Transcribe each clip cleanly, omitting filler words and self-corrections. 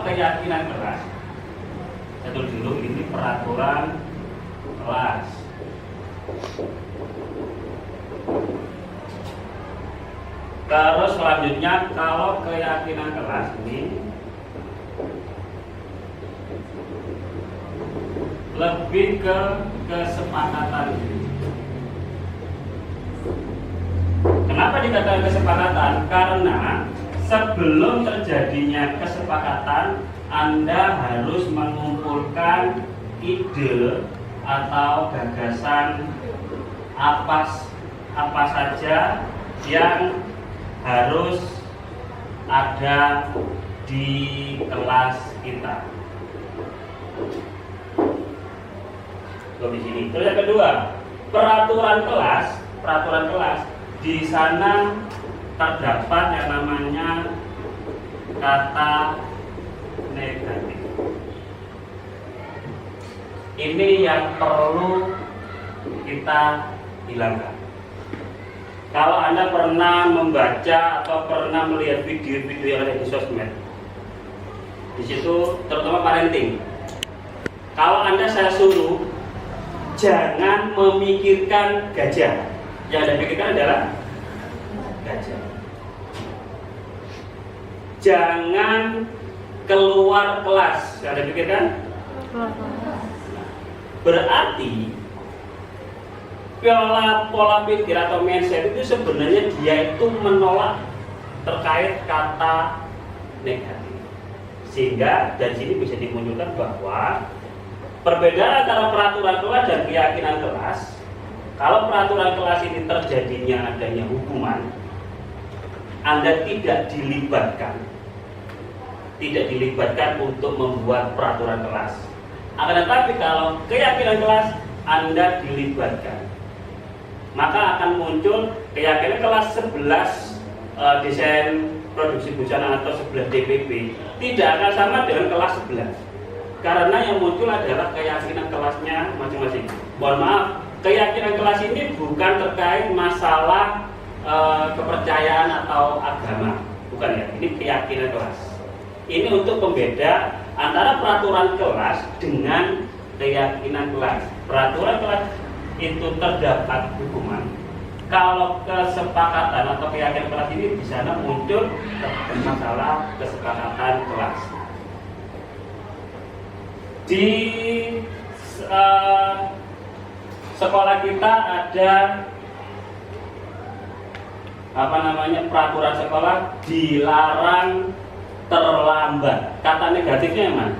keyakinan kelas, saya tulis dulu ini peraturan kelas. Terus selanjutnya kalau keyakinan kelas ini lebih ke kesepakatan. Kenapa dikatakan kesepakatan? Karena sebelum terjadinya kesepakatan, Anda harus mengumpulkan ide atau gagasan apa saja yang harus ada di kelas kita. Di sini. Terus yang kedua, peraturan kelas di sana terdapat yang namanya kata negatif. Ini yang perlu kita hilangkan. Kalau Anda pernah membaca atau pernah melihat video-video yang ada di sosmed, di situ terutama parenting. Kalau Anda saya suruh jangan memikirkan gajah, yang Anda pikirkan adalah gajah. Jangan keluar kelas, yang Anda pikirkan berarti pola pikir atau mindset itu sebenarnya dia itu menolak terkait kata negatif. Sehingga dari sini bisa dimunculkan bahwa perbedaan antara peraturan kelas dan keyakinan kelas. Kalau peraturan kelas ini terjadinya adanya hukuman, Anda tidak dilibatkan untuk membuat peraturan kelas. Akan tetapi kalau keyakinan kelas, Anda dilibatkan. Maka akan muncul keyakinan kelas 11 desain produksi busana atau 11 DPP tidak akan sama dengan kelas 11. Karena yang muncul adalah keyakinan kelasnya masing-masing. Mohon maaf, keyakinan kelas ini bukan terkait masalah kepercayaan atau agama, bukan ya. Ini keyakinan kelas. Ini untuk pembeda antara peraturan kelas dengan keyakinan kelas. Peraturan kelas itu terdapat hukuman. Kalau kesepakatan atau keyakinan kelas ini di sana muncul masalah kesepakatan kelas. Di sekolah kita ada peraturan sekolah dilarang terlambat. Kata negatifnya yang mana?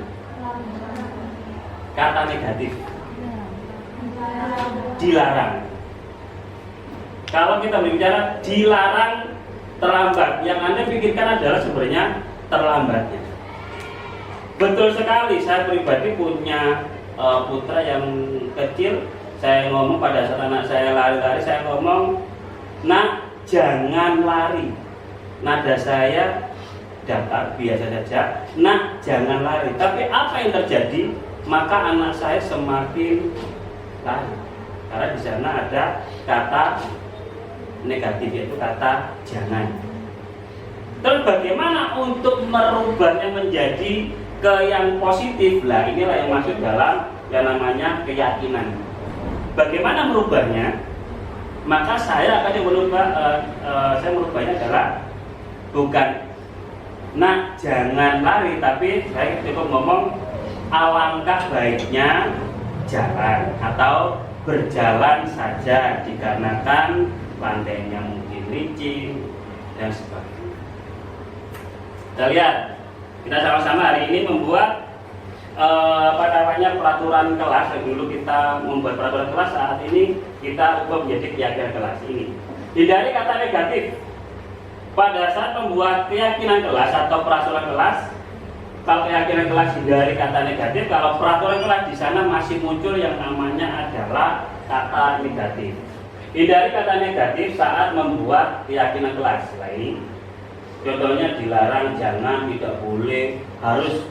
Kata negatif dilarang. Kalau kita berbicara dilarang terlambat, yang Anda pikirkan adalah sebenarnya terlambatnya. Betul sekali, saya pribadi punya putra yang kecil. Saya ngomong pada saat anak saya lari-lari, saya ngomong, "Nak, jangan lari." Nada saya datar, biasa saja, "Nak, jangan lari." Tapi apa yang terjadi? Maka anak saya semakin lari. Karena di sana ada kata negatif, yaitu kata jangan. Terus bagaimana untuk merubahnya menjadi ke yang positif? Lah, inilah yang masuk dalam yang namanya keyakinan. Bagaimana merubahnya? Maka saya akan saya merubahnya adalah bukan "Nak, jangan lari", tapi saya cukup ngomong alangkah baiknya jalan atau berjalan saja dikarenakan lantainya mungkin licin dan sebagainya. Kita lihat, kita sama-sama hari ini membuat peraturan kelas. Dulu kita membuat peraturan kelas, saat ini kita ubah menjadi keyakinan kelas. Ini hindari kata negatif. Pada saat membuat keyakinan kelas atau peraturan kelas, kalau keyakinan kelas hindari kata negatif. Kalau peraturan kelas di sana masih muncul yang namanya adalah kata negatif. Hindari kata negatif saat membuat keyakinan kelas. Lain, contohnya dilarang, jangan, tidak boleh, harus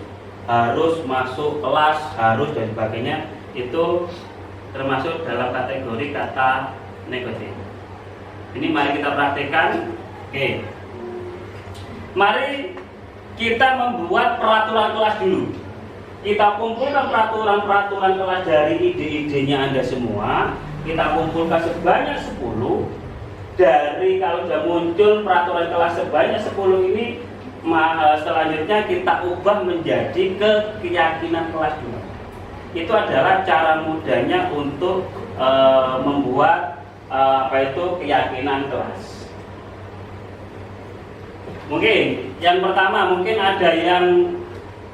masuk kelas, harus dan sebagainya. Itu termasuk dalam kategori kata negatif. Ini mari kita praktekkan. Oke. Mari kita membuat peraturan kelas dulu. Kita kumpulkan peraturan-peraturan kelas dari ide-idenya Anda semua. Kita kumpulkan sebanyak 10. Dari kalau sudah muncul peraturan kelas sebanyak 10 ini, selanjutnya kita ubah menjadi keyakinan kelas dulu. Itu adalah cara mudahnya untuk membuat keyakinan kelas. Mungkin yang pertama, mungkin ada yang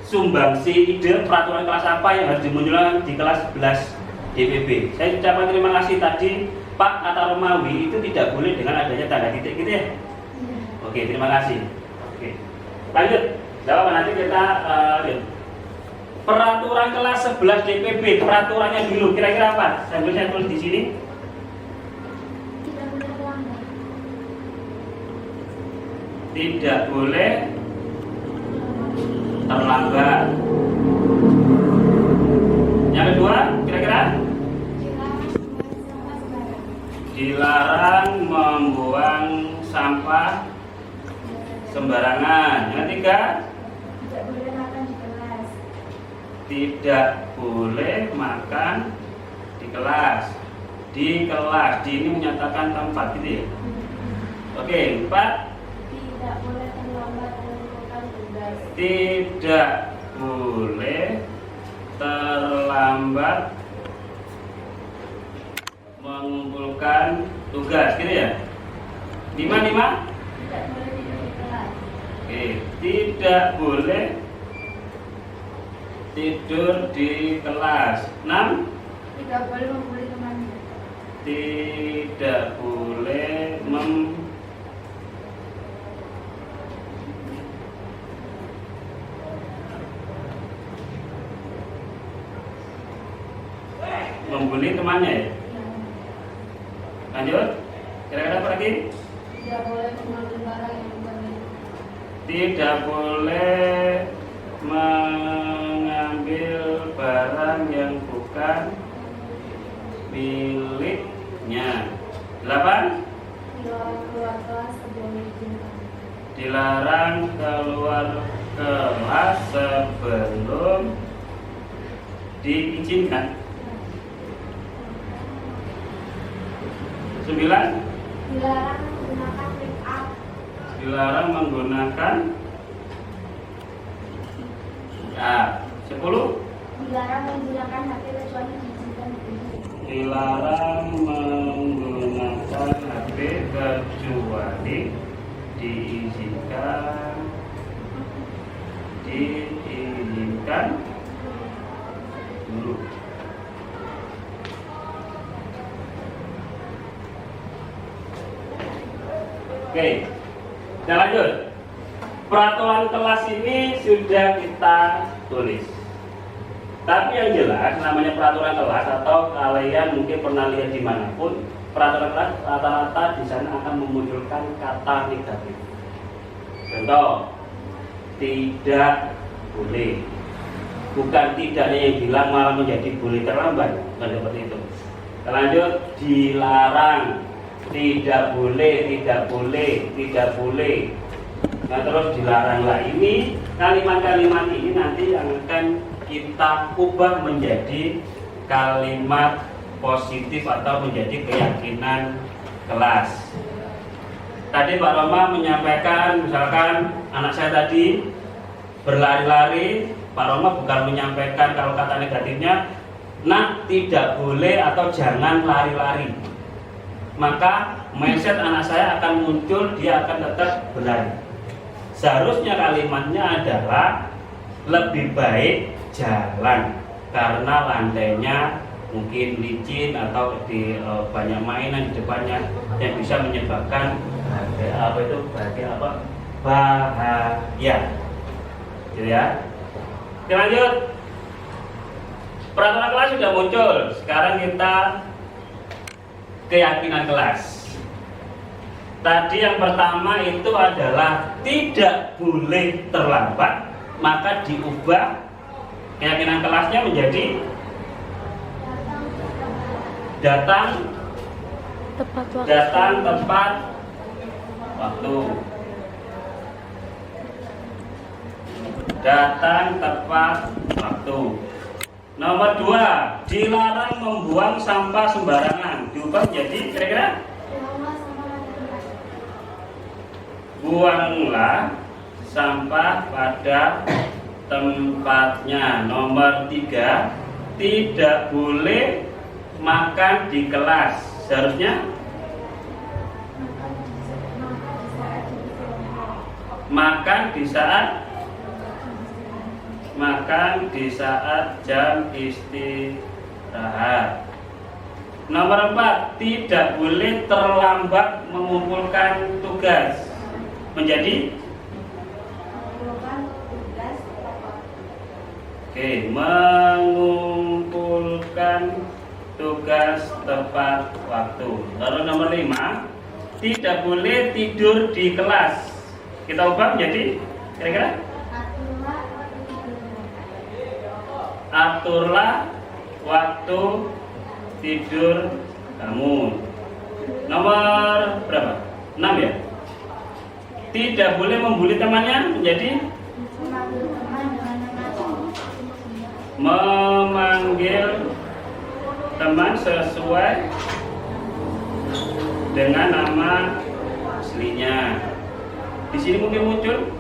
sumbangsi ide peraturan kelas apa yang harus dimunculkan di kelas 11 DPB. Saya ucapkan terima kasih tadi Pak atau Romawi itu tidak boleh dengan adanya tanda titik gitu ya. Oke, terima kasih. Oke, lanjut. Jawab nanti kita lihat. Peraturan kelas 11 DPB, peraturannya dulu kira-kira apa? Saya tulis di sini. Tidak boleh terlambat. Yang kedua, kira-kira dilarang membuang sampah sembarangan. Yang ketiga, tidak boleh makan di kelas. Di kelas, di ini menyatakan tempat gitu ya. Oke, 4. Tidak boleh terlambat mengumpulkan tugas. Tidak boleh terlambat mengumpulkan tugas, gitu ya. 5. Tidak boleh tidur di kelas. Oke, tidak boleh tidur di kelas. 6. Tidak boleh membuli temannya. Tidak boleh membuli temannya ya. Lanjut. Kira-kira apa lagi? Tidak boleh mengambil barang yang bukan milik. Tidak boleh mengambil barang yang bukan miliknya. 8. Dilarang keluar kelas sebelum diizinkan. Dilarang keluar kelas sebelum diizinkan. 9. Dilarang menggunakan make up. Dilarang menggunakan ya. 10. Dilarang menggunakan HP kecuali diizinkan guru. Dilarang menggunakan HP kecuali diizinkan dulu. Oke, kita lanjut. Peraturan kelas ini sudah kita tulis. Tapi yang jelas namanya peraturan kelas atau kalian mungkin pernah lihat dimanapun, peraturan kelas rata-rata di sana akan memunculkan kata negatif. Contoh, tidak boleh. Bukan tidaknya yang bilang malah menjadi boleh terlambat, bukan seperti itu. Kita lanjut, dilarang. Tidak boleh, tidak boleh, tidak boleh. Nah terus dilarang lah. Ini kalimat-kalimat ini nanti yang akan kita ubah menjadi kalimat positif atau menjadi keyakinan kelas. Tadi Pak Roma menyampaikan, misalkan anak saya tadi berlari-lari, Pak Roma bukan menyampaikan kalau kata negatifnya, nah tidak boleh atau jangan lari-lari. Maka mindset anak saya akan muncul, dia akan tetap berlari. Seharusnya kalimatnya adalah lebih baik jalan karena lantainya mungkin licin atau di banyak mainan di depannya yang bisa menyebabkan bahaya. Gitu ya. Oke, lanjut. Peraturan kelas sudah muncul. Sekarang kita keyakinan kelas. Tadi yang pertama itu adalah tidak boleh terlambat, maka diubah keyakinan kelasnya menjadi datang tepat waktu. datang tepat waktu. Nomor 2, dilarang membuang sampah sembarangan. Diubah jadi kira-kira buanglah sampah pada tempatnya. Nomor 3, tidak boleh makan di kelas. Seharusnya makan di saat jam istirahat. Nomor 4, tidak boleh terlambat mengumpulkan tugas. Menjadi mengumpulkan tugas tepat waktu. Lalu nomor 5, tidak boleh tidur di kelas. Kita ubah menjadi kira-kira aturlah waktu tidur kamu. Nomor berapa? 6 ya. Tidak boleh membuli temannya. Menjadi memanggil teman sesuai dengan nama aslinya. Di sini mungkin muncul,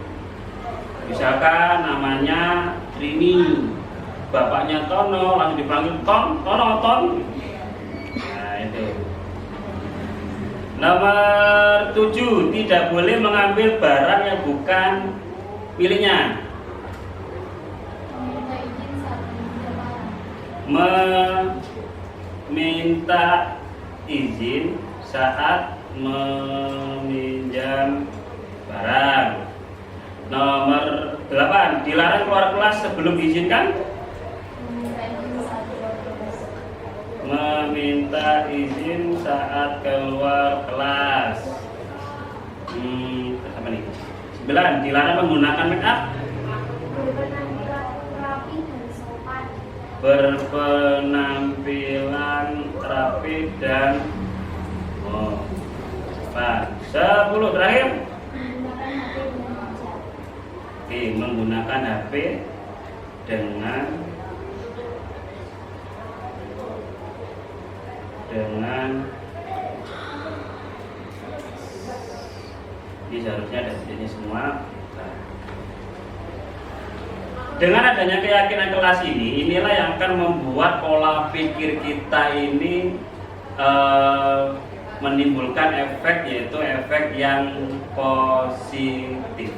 misalkan namanya Rini, bapaknya Tono, langsung dipanggil Ton. Nah itu. Nomor 7, tidak boleh mengambil barang yang bukan miliknya. Meminta izin saat meminjam barang. Nomor 8, dilarang keluar kelas sebelum diizinkan. Meminta izin saat keluar kelas. Apa nih? 9, dilarang menggunakan make up. Berpenampilan rapi dan sopan. 10 terakhir. Menggunakan HP dengan ini seharusnya ada di sini semua. Dengan adanya keyakinan kelas ini, inilah yang akan membuat pola pikir kita ini menimbulkan efek, yaitu efek yang positif.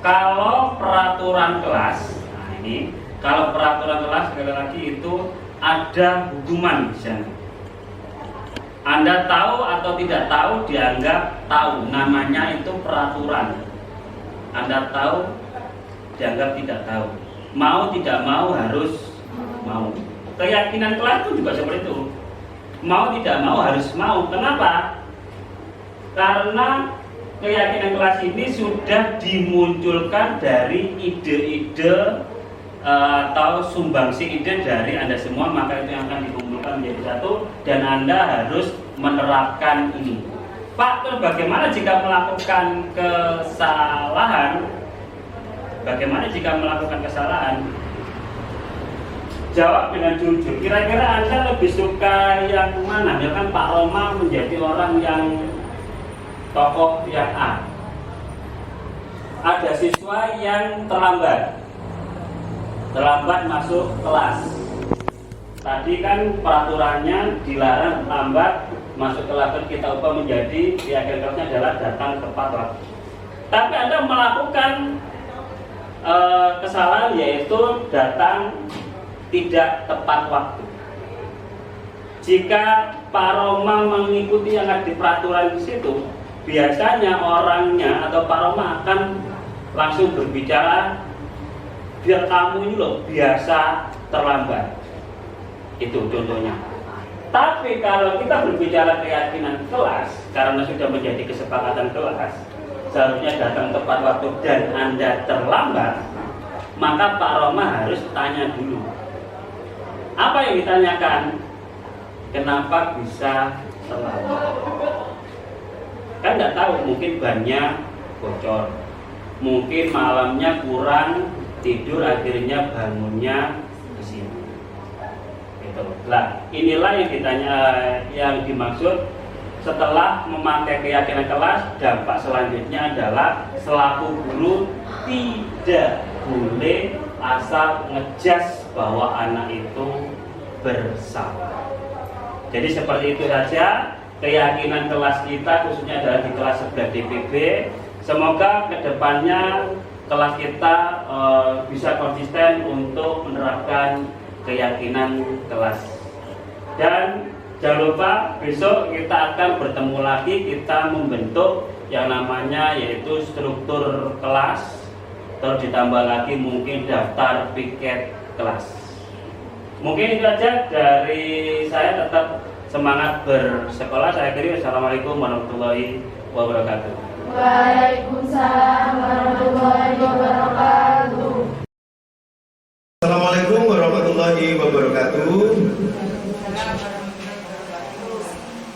Kalau peraturan kelas, nah ini, kalau peraturan kelas sekali lagi itu ada hukuman di sana. Anda tahu atau tidak tahu dianggap tahu, namanya itu peraturan. Anda tahu dianggap tidak tahu, mau tidak mau harus mau. Keyakinan kelas itu juga seperti itu, mau tidak mau harus mau. Kenapa? Karena keyakinan kelas ini sudah dimunculkan dari ide-ide atau sumbangsi ide dari Anda semua, maka itu yang akan dikumpulkan menjadi satu dan Anda harus menerapkan ini. Pak, bagaimana jika melakukan kesalahan? Bagaimana jika melakukan kesalahan? Jawab dengan jujur. Kira-kira Anda lebih suka yang mana? Misalkan Pak Roma menjadi orang yang tokoh yang A. Ada siswa yang terlambat masuk kelas. Tadi kan peraturannya dilarang lambat masuk kelas, kita ubah menjadi keyakinan kelasnya adalah datang tepat waktu. Tapi Anda melakukan kesalahan, yaitu datang tidak tepat waktu. Jika Pak Roma mengikuti yang ada di peraturan di situ, biasanya orangnya atau Pak Roma akan langsung berbicara, biar kamu ini loh biasa terlambat. Itu contohnya. Tapi kalau kita berbicara keyakinan kelas, karena sudah menjadi kesepakatan kelas, seharusnya datang tepat waktu dan Anda terlambat, maka Pak Roma harus tanya dulu. Apa yang ditanyakan? Kenapa bisa terlambat? Kan nggak tahu, mungkin bannya bocor, mungkin malamnya kurang tidur, akhirnya bangunnya di sini. Gitu. Nah, inilah yang dimaksud setelah memakai keyakinan kelas. Dampak selanjutnya adalah selaku guru tidak boleh asal ngejas bahwa anak itu bersalah. Jadi seperti itu saja keyakinan kelas kita, khususnya adalah di kelas 11 DPB. Semoga kedepannya kelas kita bisa konsisten untuk menerapkan keyakinan kelas. Dan jangan lupa besok kita akan bertemu lagi, kita membentuk yang namanya yaitu struktur kelas, terus ditambah lagi mungkin daftar piket kelas. Mungkin itu aja dari saya, tetap semangat bersekolah. Saya akhiri, wassalamualaikum warahmatullahi wabarakatuh. Waalaikumsalam warahmatullahi wabarakatuh. Assalamualaikum warahmatullahi wabarakatuh.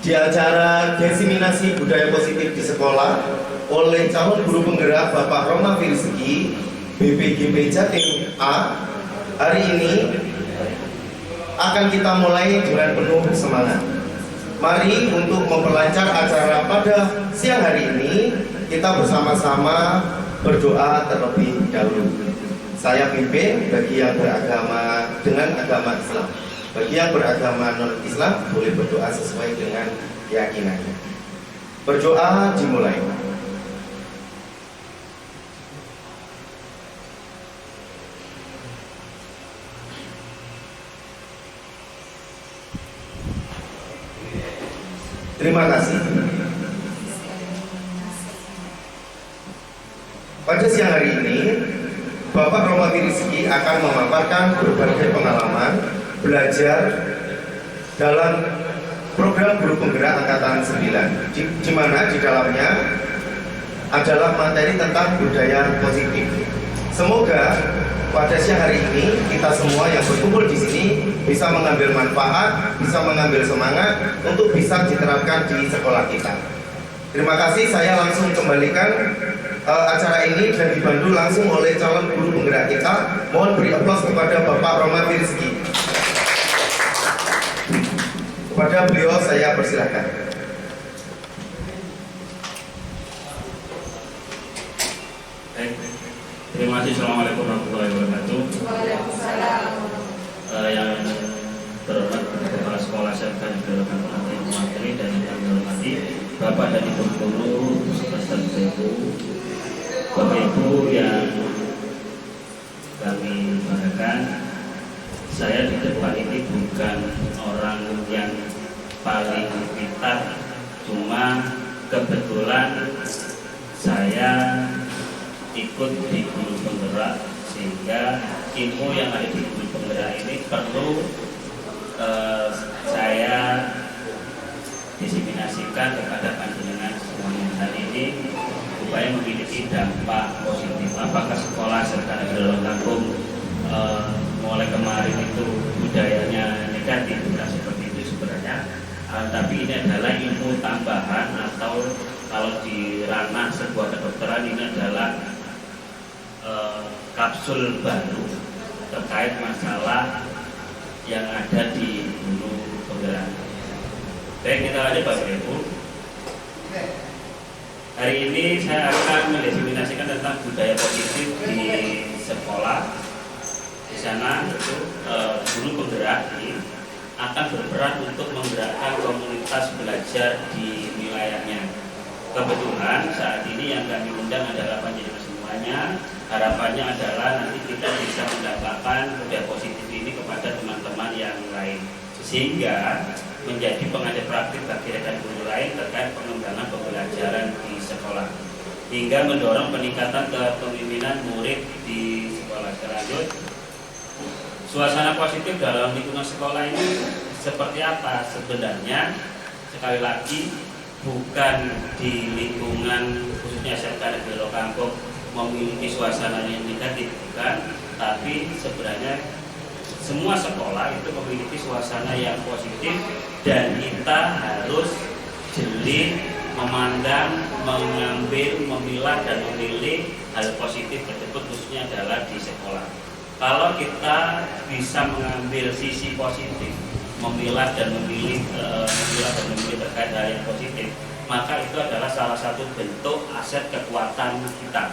Di acara diseminasi budaya positif di sekolah oleh calon guru penggerak Bapak Roma Firzki, BPGP Jatim A, hari ini akan kita mulai dengan penuh semangat. Mari untuk memperlancar acara pada siang hari ini, kita bersama-sama berdoa terlebih dahulu. Saya pimpin bagi yang beragama dengan agama Islam. Bagi yang beragama non-Islam boleh berdoa sesuai dengan keyakinannya. Berdoa dimulai. Terima kasih. Pada siang hari ini, Bapak Roma Firzki akan memaparkan berbagai pengalaman belajar dalam program guru penggerak angkatan 9, di mana di dalamnya adalah materi tentang budaya positif. Semoga pada siang hari ini kita semua yang berkumpul di sini bisa mengambil manfaat, bisa mengambil semangat untuk bisa diterapkan di sekolah kita. Terima kasih, saya langsung kembalikan acara ini dan dibantu langsung oleh calon guru penggerak kita. Mohon beri aplaus kepada Bapak Roma Firzki. Kepada beliau saya persilakan. Terima kasih. Assalamualaikum warahmatullahi wabarakatuh. Waalaikumsalam. Yang terhormat Kepala Sekolah Serta Development Materi dan yang dihormati Bapak dan Ibu guru beserta Ibu, Bapak Ibu yang kami banggakan. Saya di depan ini bukan orang yang paling pintar, cuma kebetulan saya ikut di guru penggerak, sehingga ilmu yang ada di guru penggerak ini perlu saya diseminasikan kepada panjenengan semuanya. Dan ini supaya memiliki dampak positif. Apakah sekolah serta negara kampung mulai kemarin itu budayanya negatif? Tidak seperti itu sebenarnya, tapi ini adalah ilmu tambahan, atau kalau di ranah sebuah kedokteran ini adalah kapsul baru terkait masalah yang ada di guru penggerak. Baik, kita lanjut Bapak Ibu. Hari ini saya akan mendiseminasikan tentang budaya positif di sekolah. Di sana itu guru penggerak ini akan berperan untuk menggerakkan komunitas belajar di wilayahnya. Kebetulan saat ini yang kami undang adalah panjenengan semuanya. Harapannya adalah nanti kita bisa mendapatkan budaya positif ini kepada teman-teman yang lain, sehingga menjadi pengajar praktik bagi rekan guru lain terkait pengembangan pembelajaran di sekolah, hingga mendorong peningkatan kepemimpinan murid di sekolah. Selanjut, suasana positif dalam lingkungan sekolah ini seperti apa sebenarnya? Sekali lagi, bukan di lingkungan khususnya serta negeri kampung memiliki suasana yang negatif, bukan, tapi sebenarnya semua sekolah itu memiliki suasana yang positif, dan kita harus jeli memandang, mengambil, memilah dan memilih hal positif tersebut, khususnya adalah di sekolah. Kalau kita bisa mengambil sisi positif, memilah dan memilih terkait hal yang positif, maka itu adalah salah satu bentuk aset kekuatan kita.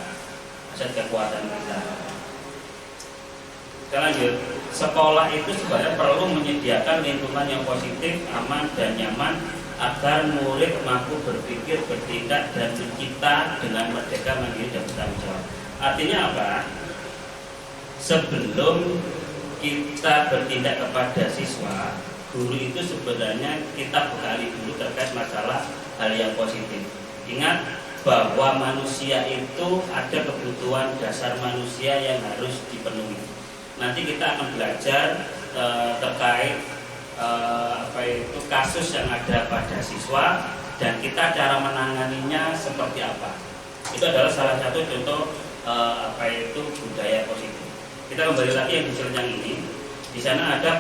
Kita lanjut. Sekolah itu sebenarnya perlu menyediakan lingkungan yang positif, aman dan nyaman agar murid mampu berpikir, bertindak dan mencipta dengan merdeka, mandiri dan bertanggung jawab. Artinya apa? Sebelum kita bertindak kepada siswa, guru itu sebenarnya kita bekali dulu terkait masalah hal yang positif. Ingat bahwa manusia itu ada kebutuhan dasar manusia yang harus dipenuhi. Nanti kita akan belajar terkait kasus yang ada pada siswa dan kita cara menanganinya seperti apa. Itu adalah salah satu contoh budaya positif. Kita kembali lagi yang yang ini. Di sana ada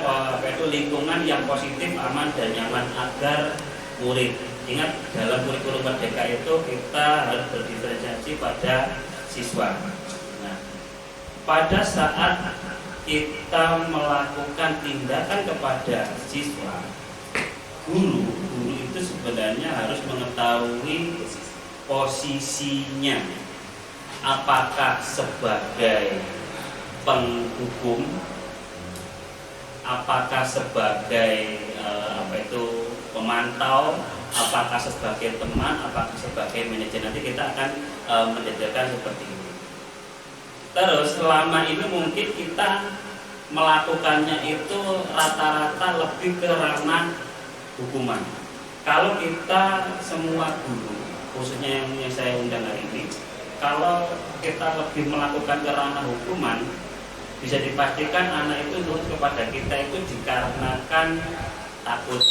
lingkungan yang positif, aman dan nyaman agar murid. Ingat, dalam kurikulum Merdeka itu kita harus berdiferensiasi pada siswa. Nah, pada saat kita melakukan tindakan kepada siswa, guru itu sebenarnya harus mengetahui posisinya, apakah sebagai penghukum, apakah sebagai pemantau, apakah sebagai teman, apakah sebagai manajer. Nanti kita akan mendetailkan seperti ini. Terus selama ini mungkin kita melakukannya itu rata-rata lebih ke ranah hukuman. Kalau kita semua guru, khususnya yang saya undang hari ini, kalau kita lebih melakukan ke ranah hukuman, bisa dipastikan anak itu nurut kepada kita itu dikarenakan takut.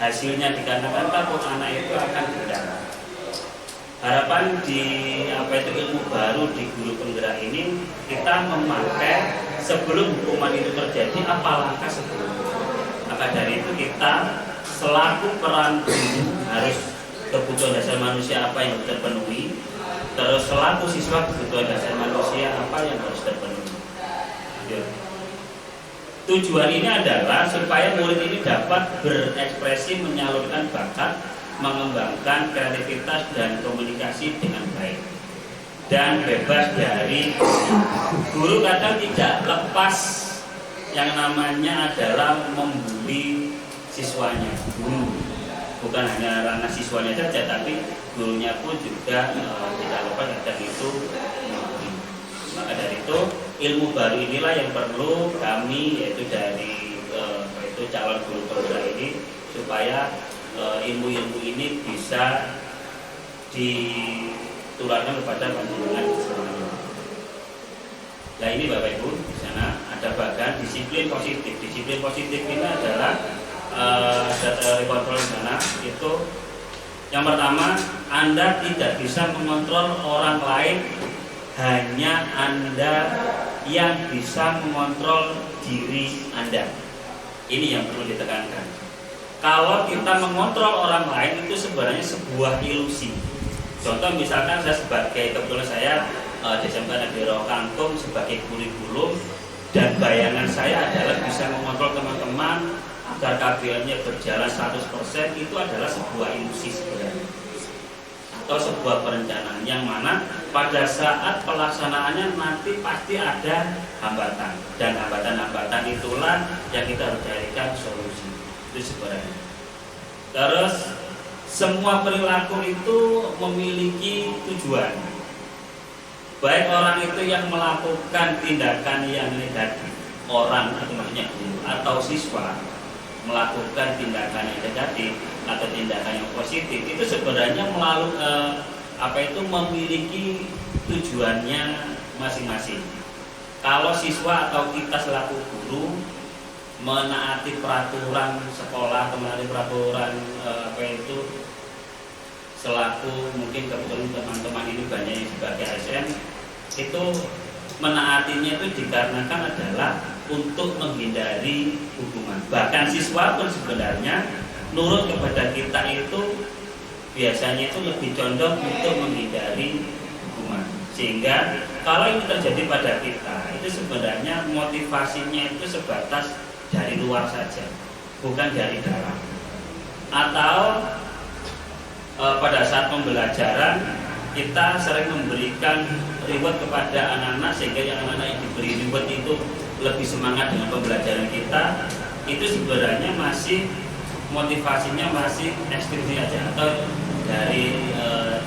Hasilnya dikarenakan takut, anak itu akan berdarah. Harapan di ilmu baru di guru penggerak ini, kita memakai sebelum hukuman itu terjadi apa langkah sebelumnya. Maka dari itu kita selaku peran guru harus kebutuhan dasar manusia apa yang harus terpenuhi, terus selaku siswa kebutuhan dasar manusia apa yang harus terpenuhi. Tujuan ini adalah supaya murid ini dapat berekspresi, menyalurkan bakat, mengembangkan kreativitas dan komunikasi dengan baik dan bebas dari guru. Kadang tidak lepas yang namanya adalah membuli siswanya. Guru bukan hanya ranah siswanya saja, tapi gurunya pun juga tidak lepas dari itu. Maka dari itu ilmu baru inilah yang perlu kami, yaitu dari calon guru penggerak ini, supaya ilmu-ilmu ini bisa ditularkan kepada panjenengan semuanya. Nah ini Bapak Ibu, di sana ada bagian disiplin positif. Disiplin positif ini adalah data kontrol di sana. Itu yang pertama, Anda tidak bisa mengontrol orang lain, hanya Anda yang bisa mengontrol diri Anda. Ini yang perlu ditekankan. Kalau kita mengontrol orang lain itu sebenarnya sebuah ilusi. Contoh misalkan kebetulan saya Desember Nadiro Kangkung sebagai kurikulum, dan bayangan saya adalah bisa mengontrol teman-teman agar KBL-nya berjalan 100%, itu adalah sebuah ilusi sebenarnya, atau sebuah perencanaan yang mana pada saat pelaksanaannya nanti pasti ada hambatan, dan hambatan-hambatan itulah yang kita harus carikan solusi. Itu sebenarnya. Terus semua perilaku itu memiliki tujuan. Baik orang itu yang melakukan tindakan yang negatif, orang atau maksudnya guru atau siswa melakukan tindakan yang negatif atau tindakan yang positif, itu sebenarnya memiliki tujuannya masing-masing. Kalau siswa atau kita selaku guru menaati peraturan sekolah atau menaati peraturan selaku mungkin kebetulan teman-teman ini banyak yang sebagai ASN, itu menaatinya itu dikarenakan adalah untuk menghindari hukuman. Bahkan siswa pun sebenarnya nurut kepada kita itu biasanya itu lebih condong untuk menghindari hukuman. Sehingga kalau ini terjadi pada kita, itu sebenarnya motivasinya itu sebatas dari luar saja, bukan dari dalam. Atau pada saat pembelajaran kita sering memberikan reward kepada anak-anak, sehingga yang anak-anak yang diberi reward itu lebih semangat dengan pembelajaran kita. Itu sebenarnya masih motivasinya masih ekstrim aja, atau dari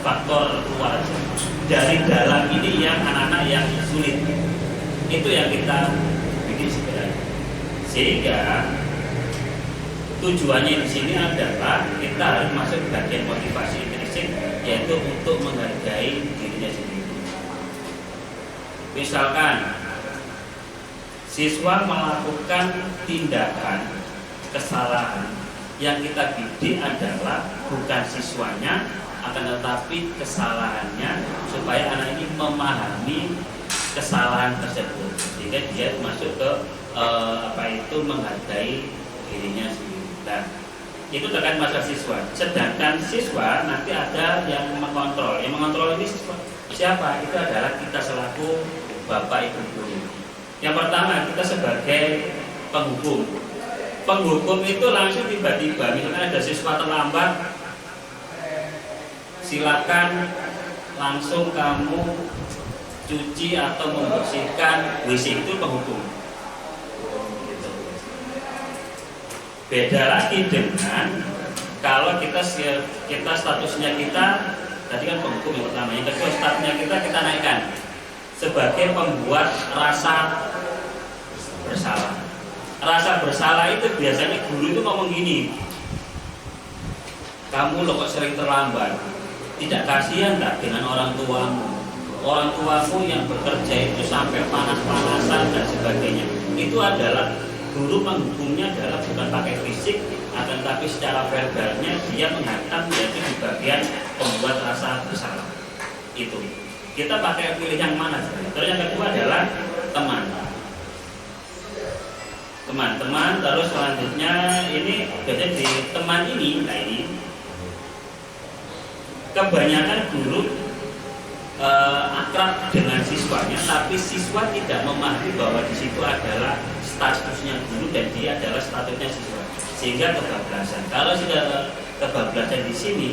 faktor luar aja. Dari dalam ini yang anak-anak yang sulit, itu yang kita bikin sebenarnya. Sehingga tujuannya di sini adalah kita harus masuk ke bagian motivasi intrinsik, yaitu untuk menghargai dirinya sendiri. Misalkan siswa melakukan tindakan kesalahan, yang kita bidik adalah bukan siswanya, akan tetapi kesalahannya, supaya anak ini memahami kesalahan tersebut, sehingga dia masuk ke menghargai dirinya sendiri. Nah, itu terkait masalah siswa. Sedangkan siswa nanti ada yang mengontrol. Yang mengontrol ini siswa siapa? Itu adalah kita selaku bapak ibu guru. Yang pertama, kita sebagai penghukum. Penghukum itu langsung tiba-tiba, misalnya ada siswa terlambat, silakan langsung kamu cuci atau membersihkan WC, itu penghukum. Beda lagi dengan kalau kita statusnya kita tadi kan penghukum yang pertama, yang kedua statusnya kita naikkan sebagai pembuat rasa bersalah. Rasa bersalah itu biasanya guru itu ngomong gini, kamu loh kok sering terlambat, tidak kasihan tak dengan orang tuamu? Orang tuamu yang bekerja itu sampai panas-panasan dan sebagainya. Itu adalah guru menghukumnya adalah bukan pakai fisik, akan tapi secara verbalnya dia menghantam, yaitu di bagian pembuat rasa bersalah. Itu kita pakai pilih yang mana? Terus yang kedua adalah teman-teman. Terus selanjutnya ini beda di teman ini. Nah ini kebanyakan guru akrab dengan siswanya, tapi siswa tidak memahami bahwa di situ adalah statusnya guru dan dia adalah statusnya siswa, sehingga kebablasan. Kalau sudah kebablasan di sini,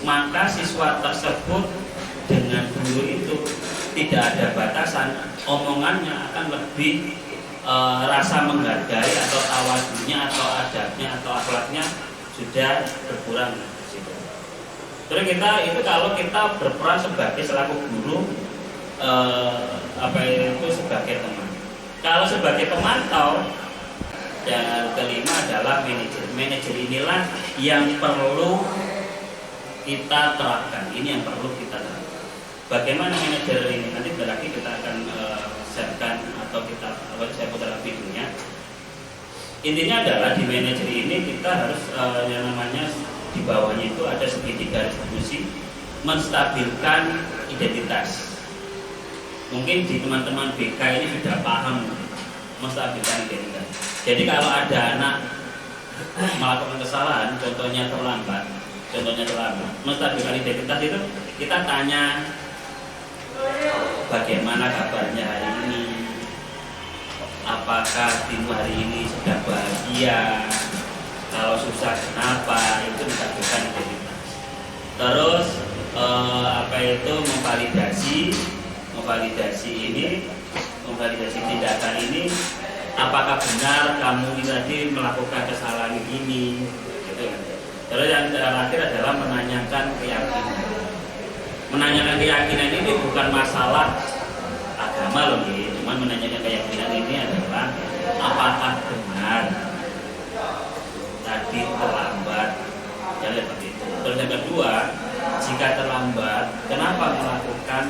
maka siswa tersebut dengan guru itu tidak ada batasan, omongannya akan lebih rasa menghargai atau tawadhunya atau adabnya atau akhlaknya sudah berkurang. Terus kita itu kalau kita berperan sebagai selaku guru, sebagai teman. Kalau sebagai pemantau, yang kelima adalah manajer. Manajer inilah yang perlu kita terapkan. Ini yang perlu kita terapkan. Bagaimana manajer ini? Nanti berarti kita akan share-kan atau saya putar videonya. Intinya adalah di manajer ini kita harus yang namanya di bawahnya itu ada segitiga distribusi, menstabilkan identitas. Mungkin di teman-teman BK ini sudah paham menstabilkan identitas. Jadi kalau ada anak melakukan kesalahan, contohnya terlambat, menstabilkan identitas itu kita tanya bagaimana kabarnya hari ini, apakah tim hari ini sedang bahagia, kalau susah kenapa, itu menstabilkan identitas. Terus memvalidasi tindakan ini, apakah benar kamu ini tadi melakukan kesalahan ini, gitu. Terus yang terakhir adalah menanyakan keyakinan. Menanyakan keyakinan ini bukan masalah agama loh, cuma menanyakan keyakinan ini adalah apakah benar tadi terlambat, ya seperti itu. Terus yang kedua, jika terlambat, kenapa melakukan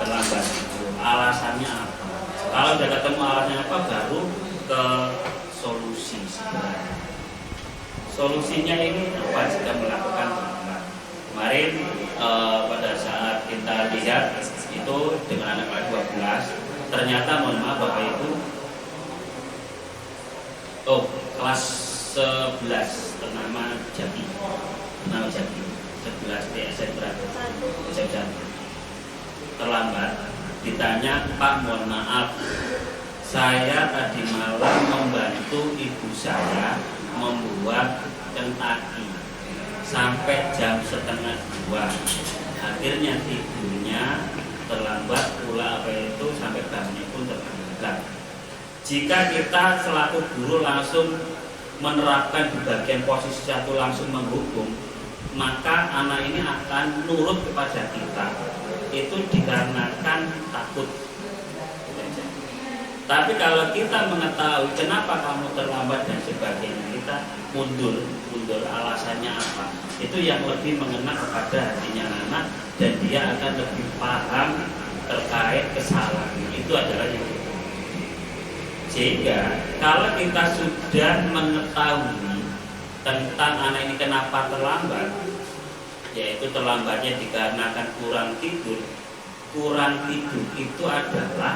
terlambat itu? Alasannya apa? Kalau sudah ketemu alasannya apa, baru ke solusi sebenarnya. Solusinya ini apa jika melakukan terlambat? Kemarin pada saat kita lihat itu dengan anak kelas 12, ternyata mohon maaf Bapak Ibu, kelas 11 bernama Jati. 11 TSN berapa? TSN terlambat. Ditanya, Pak mohon maaf, saya tadi malam membantu ibu saya membuat Kentucky sampai jam 1:30. Akhirnya tidurnya terlambat pula sampai bangunnya pun terlambat. Jika kita selaku guru langsung menerapkan di bagian posisi satu langsung menghukum, maka anak ini akan nurut kepada kita. Itu dikarenakan takut. Tapi kalau kita mengetahui kenapa kamu terlambat dan sebagainya, kita mundur alasannya apa, itu yang lebih mengena kepada hatinya anak dan dia akan lebih paham terkait kesalahan. Itu adalah yang kita. Sehingga kalau kita sudah mengetahui tentang anak ini kenapa terlambat, yaitu terlambatnya dikarenakan kurang tidur itu adalah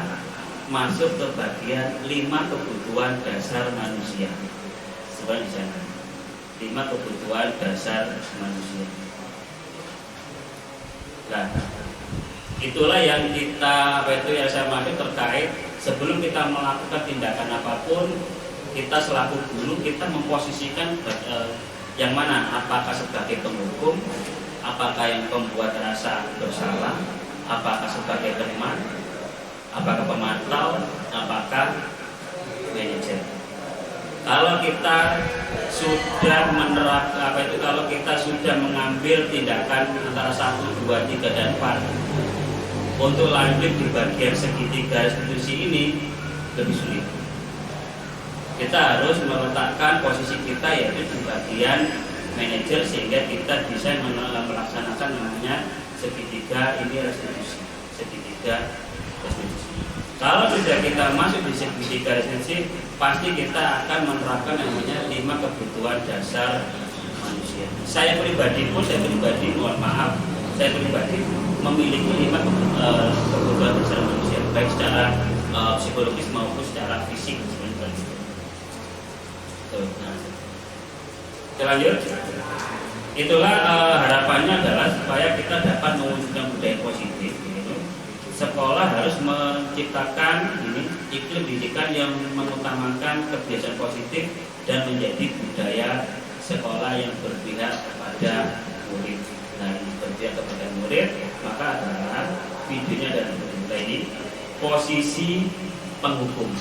masuk ke bagian 5 kebutuhan dasar manusia. Sebenarnya di sana 5 kebutuhan dasar manusia. Nah, itulah yang yang saya maksud terkait sebelum kita melakukan tindakan apapun, kita selaku guru kita memposisikan yang mana, apakah sebagai penghukum, apakah yang membuat rasa bersalah, apakah sebagai teman, apakah pemantau, apakah manajer. Kalau kita sudah kalau kita sudah mengambil tindakan antara 1, 2, 3, dan 4 untuk lanjut di bagian segitiga restitusi ini lebih sulit. Kita harus meletakkan posisi kita yaitu di bagian manajer sehingga kita bisa melaksanakan namanya segitiga ini restitusi. Kalau sudah kita masuk di segitiga restitusi, pasti kita akan menerapkan namanya 5 kebutuhan dasar manusia. Saya pribadi mohon maaf, saya pribadi memiliki 5 kebutuhan dasar manusia, baik secara psikologis maupun secara fisik. Nah, kita lanjut. Itulah harapannya adalah supaya kita dapat mewujudkan budaya positif. Sekolah harus menciptakan iklim pendidikan yang mengutamakan kebiasaan positif dan menjadi budaya sekolah yang berpihak kepada murid. Nah, berpihak kepada murid, maka adalah videonya dan kita ini posisi penghukum.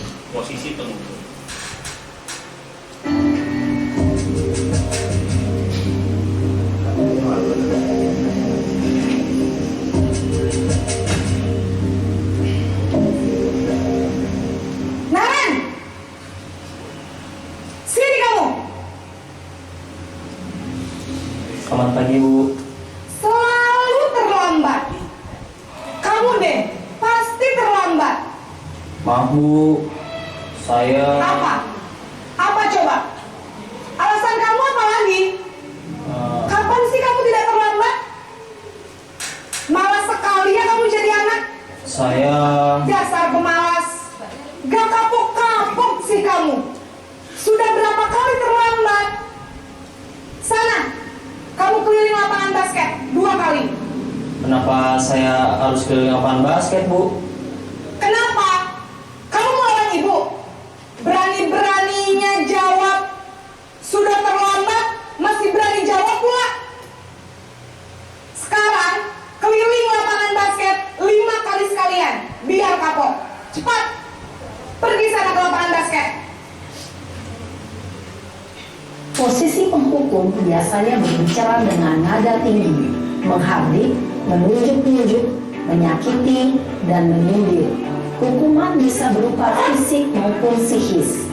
Selamat pagi, Bu. Selalu terlambat. Kamu deh, pasti terlambat. Maaf, Bu. Saya Apa coba? Alasan kamu apa lagi? Kapan sih kamu tidak terlambat? Malas sekali ya kamu jadi anak. Saya Dasar pemalas. Gak kapok-kapok sih kamu. Sudah berapa kali terlambat? Sana, kamu keliling lapangan basket 2 kali. Kenapa saya harus keliling lapangan basket, Bu? Kenapa? Kamu melawan ibu? Berani-beraninya jawab. Sudah terlambat, masih berani jawab pula. Sekarang, keliling lapangan basket 5 kali sekalian. Biar kapok. Cepat, pergi sana ke lapangan basket. Posisi penghukum biasanya berbicara dengan nada tinggi, menghardik, menunjuk-nunjuk, menyakiti, dan menyindir. Hukuman bisa berupa fisik maupun psikis.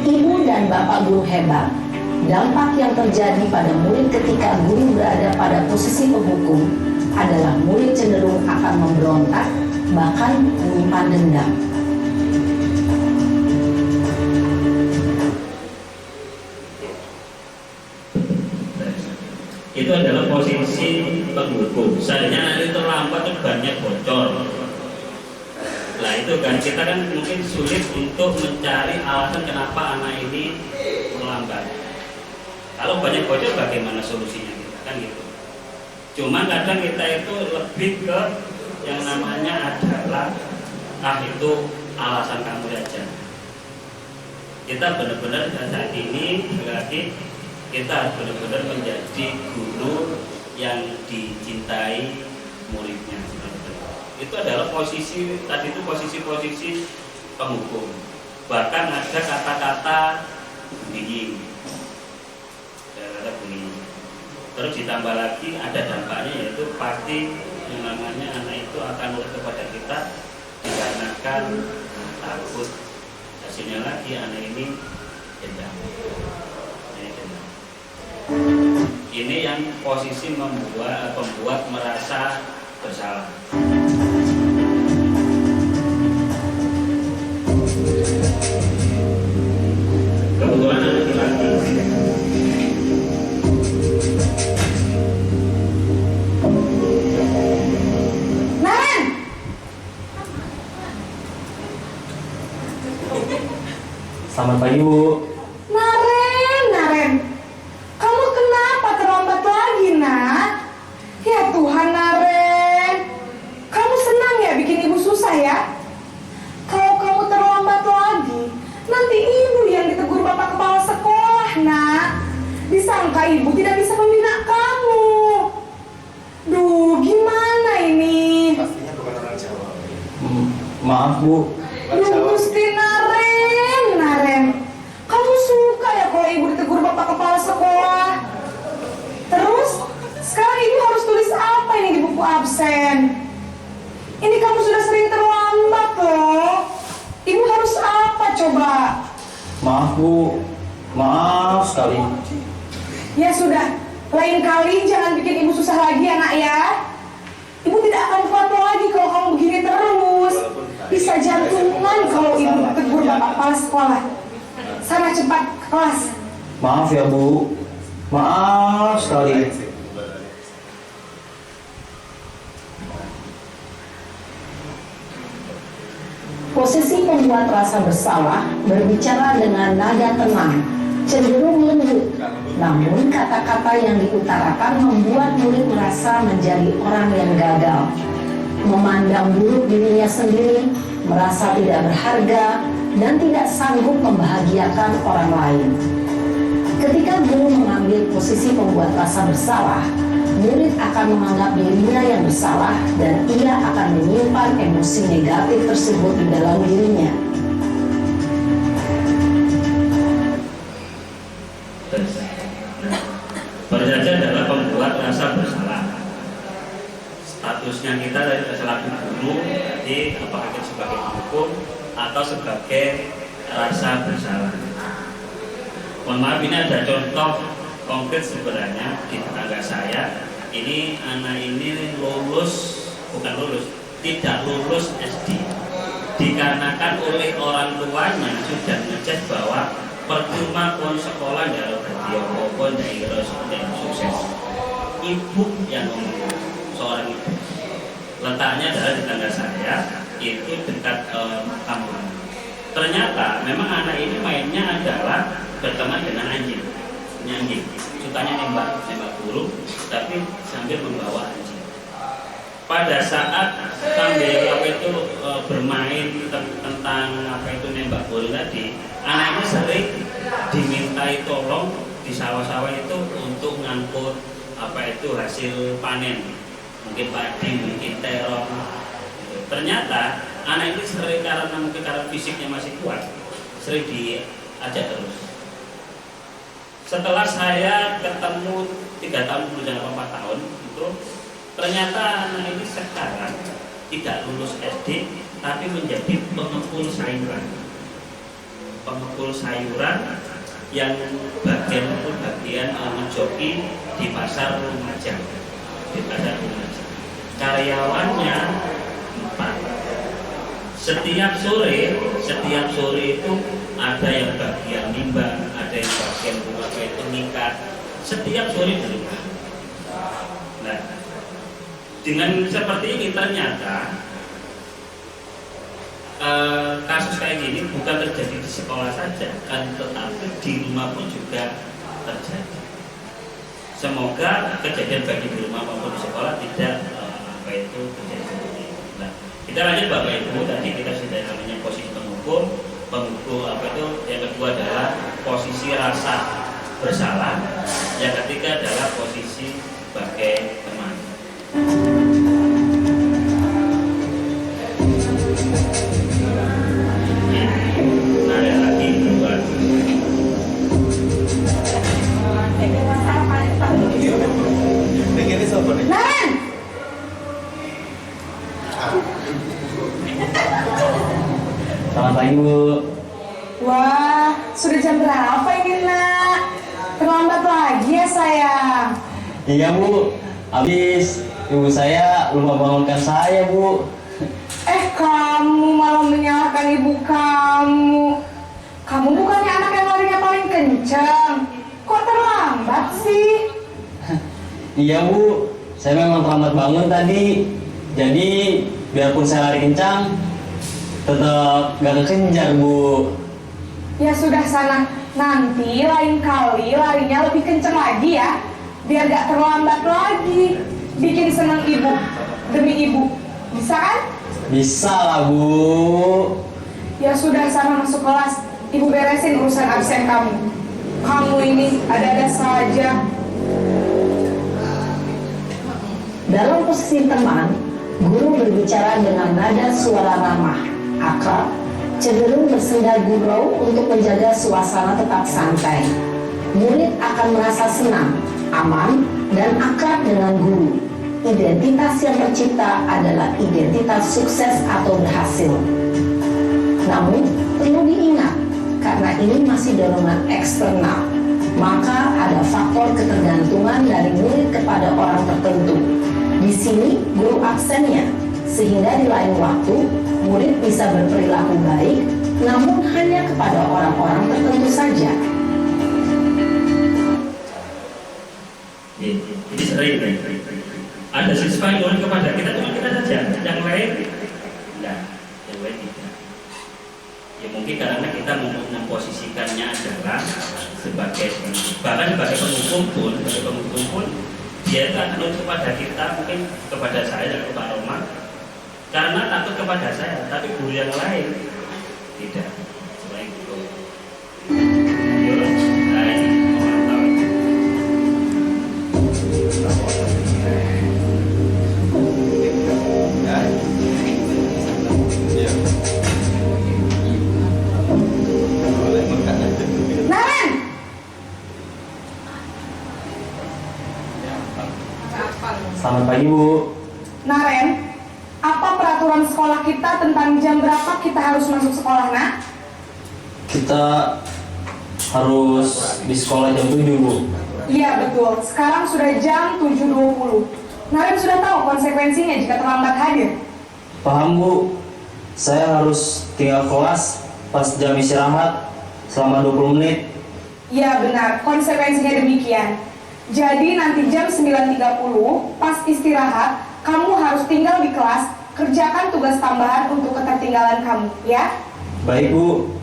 Ibu dan bapak guru hebat, dampak yang terjadi pada murid ketika guru berada pada posisi penghukum adalah murid cenderung akan memberontak, bahkan menyimpan dendam. Itu adalah posisi penghukum. Seandainya nanti terlambat itu banyak bocor. Nah itu kan kita kan mungkin sulit untuk mencari alasan kenapa anak ini terlambat. Kalau banyak bocor bagaimana solusinya kita kan gitu. Cuman kadang kita itu lebih ke yang namanya adalah itu alasan kamu aja. Kita benar-benar saat ini lagi kita harus benar-benar menjadi guru yang dicintai muridnya. Itu adalah posisi tadi itu posisi penghukum. Bahkan ada kata-kata bullying. Terus ditambah lagi ada dampaknya, yaitu pasti yang namanya anak itu akan nurut kepada kita dikarenakan takut. Hasilnya lagi anak ini dendam. Ini yang posisi pembuat merasa bersalah. Kebetulan anak laki-laki. Naren! Selamat pagi, Bu. Naren, kamu kenapa terlambat lagi, nak? Ya Tuhan, Naren, kamu senang ya bikin ibu susah ya? Kalau kamu terlambat lagi, nanti ibu yang ditegur bapak kepala sekolah, nak. Disangka ibu tidak bisa membina kamu. Duh, gimana ini? Pastinya bukan orang Jawa. Maaf, Bu. Duh, Gusti Naren, kamu suka ya kalau ibu ditegur bapak kepala sekolah? Terus, sekarang ibu harus tulis apa ini di buku absen? Ini kamu sudah sering terlambat loh. Ibu harus apa coba? Maaf, Bu. Maaf sekali. Ya sudah, lain kali jangan bikin ibu susah lagi ya nak ya. Ibu tidak akan kuat lagi kalau kamu begini terus. Bisa jantungan kalau ibu tegur bapak kepala sekolah. Sana cepat ke kelas. Maaf ya, Bu. Maaf sekali. Posisi pembuat rasa bersalah berbicara dengan nada tenang, cenderung lembut. Namun kata-kata yang diutarakan membuat murid merasa menjadi orang yang gagal, memandang buruk dirinya sendiri, merasa tidak berharga, dan tidak sanggup membahagiakan orang lain. Ketika guru mengambil posisi pembuat rasa bersalah, murid akan menganggap dirinya yang bersalah dan ia akan menyimpan emosi negatif tersebut di dalam dirinya. Baru saja adalah pembuat rasa bersalah. Statusnya kita dari selaku guru, jadi apakah kita sebagai hukum atau sebagai rasa bersalah. Mohon maaf, ini ada contoh konkret sebenarnya di tetangga saya. Ini anak ini tidak lulus SD, dikarenakan oleh orang tuanya sudah ngecek bahwa percuma kon sekolah dari Pon daerah sukses. Ibu yang ngomong, seorang ibu. Letaknya adalah di tetangga saya, itu dekat kampung. Ternyata memang anak ini mainnya adalah berteman dengan anjing, sukanya nembak burung, tapi sambil membawa anjing. Pada saat sambil bermain tentang nembak burung tadi, anak ini sering dimintai tolong di sawah-sawah itu untuk ngangkut hasil panen, mungkin padi, mungkin terong. Ternyata anak ini sering karena fisiknya masih kuat, sering diajak terus. Setelah saya ketemu 3 tahun kemudian 4 tahun itu, ternyata anak ini sekarang tidak lulus SD tapi menjadi pengepul sayuran yang bagian menjoki di pasar Lumajang. Karyawannya 4. Setiap sore itu ada yang bagian limbah, ada yang bagian itu ngikat. Setiap sore berubah. Nah, dengan seperti ini ternyata kasus kayak gini bukan terjadi di sekolah saja, kan, tetapi di rumah pun juga terjadi. semoga kejadian baik di rumah maupun di sekolah tidak terjadi seperti itu. Nah, kita lanjut Bapak Ibu, tadi kita sudah namanya posisi penghukum yang kedua adalah posisi rasa bersalah, yang ketiga adalah posisi sebagai teman. Nah, ada lagi dua. Ini siapa nih? Naren! Selamat pagi Bu. Wah, sudah jam berapa ini nak? Terlambat lagi ya sayang. Iya Bu, habis ibu saya lupa bangunkan saya Bu. Kamu malah menyalahkan ibu kamu. Kamu bukannya anak yang larinya paling kencang. Kok terlambat sih? Iya Bu, saya memang terlambat bangun tadi. Jadi biarpun saya lari kencang, tetap gak kekejar Bu. Ya sudah sana, nanti lain kali larinya lebih kencang lagi ya. Biar gak terlambat lagi. Bikin senang ibu, demi ibu. Bisa kan? Bisa lah Bu. Ya sudah sana masuk kelas. Ibu beresin urusan absen kamu. Kamu ini ada-ada saja. Dalam posisi teman, guru berbicara dengan nada suara ramah, akrab, cenderung bersenda gurau untuk menjaga suasana tetap santai. Murid akan merasa senang, aman, dan akrab dengan guru. Identitas yang tercipta adalah identitas sukses atau berhasil. Namun, perlu diingat, karena ini masih dorongan eksternal, maka ada faktor ketergantungan dari murid kepada orang tertentu. Di sini guru absennya, sehingga di lain waktu murid bisa berperilaku baik, namun hanya kepada orang-orang tertentu saja. Ini sering. Ada siswa yang nurut kepada kita, cuma kita saja, yang lain enggak, yang lain tidak. Ya mungkin karena kita memposisikannya adalah sebagai bahkan sebagai penghukum pun dia itu akan nurut kepada kita, mungkin kepada saya dan kepada Roma, karena takut kepada saya, tapi guru yang lain tidak. Selain itu, Naren! Selamat pagi Bu. Naren, apa peraturan sekolah kita tentang jam berapa kita harus masuk sekolah, nak? Kita harus di sekolah jam 7 Bu. Iya betul, sekarang sudah jam 7.20. Naren sudah tahu konsekuensinya jika terlambat hadir. Paham Bu. Saya harus tinggal kelas pas jam istirahat selama 20 menit. Iya benar, konsekuensinya demikian. Jadi nanti jam 9.30 pas istirahat, kamu harus tinggal di kelas, kerjakan tugas tambahan untuk ketertinggalan kamu, ya? Baik Bu.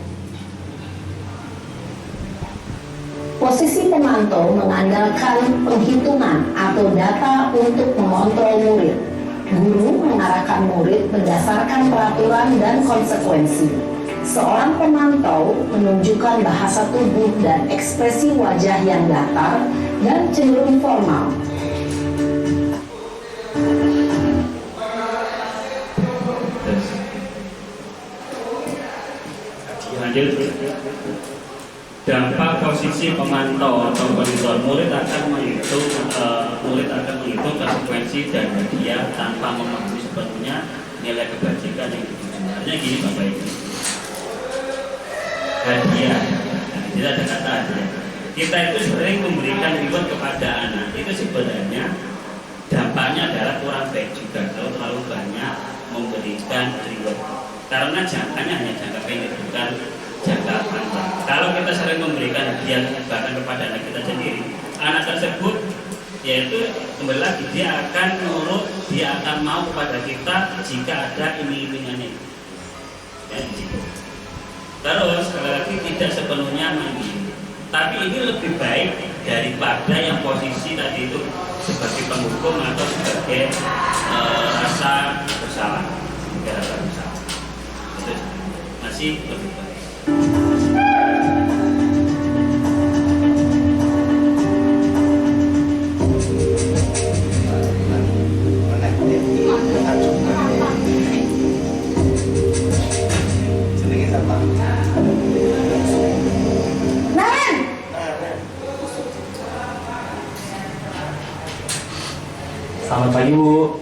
Posisi pemantau mengandalkan penghitungan atau data untuk mengontrol murid. Guru mengarahkan murid berdasarkan peraturan dan konsekuensi. Seorang pemantau menunjukkan bahasa tubuh dan ekspresi wajah yang datar dan cenderung formal. lanjut. Dampak posisi pemantau atau monitor, murid akan menghitung konsekuensi dan hadiah tanpa memahami sepenuhnya nilai kebajikan yang dituju. Artinya gini Bapak Ibu, hadiah, tidak ada kata hadiah. Kita itu sering memberikan reward kepada anak, itu sebenarnya dampaknya adalah kurang baik juga kalau terlalu banyak memberikan reward, karena jangkanya hanya jangka pendek, bukan jangka panjang. Kalau kita sering memberikan hadiah bahkan kepada anak kita sendiri, anak tersebut yaitu kembali lagi dia akan nurut, dia akan mau kepada kita jika ada iming-imingannya. Ya, gitu. Terus sekali lagi tidak sepenuhnya mandiri. Tapi ini lebih baik daripada yang posisi tadi itu sebagai penghukum atau sebagai rasa bersalah. Sebagai rasa bersalah. Itu masih lebih baik. Naren! Selamat pagi Bu.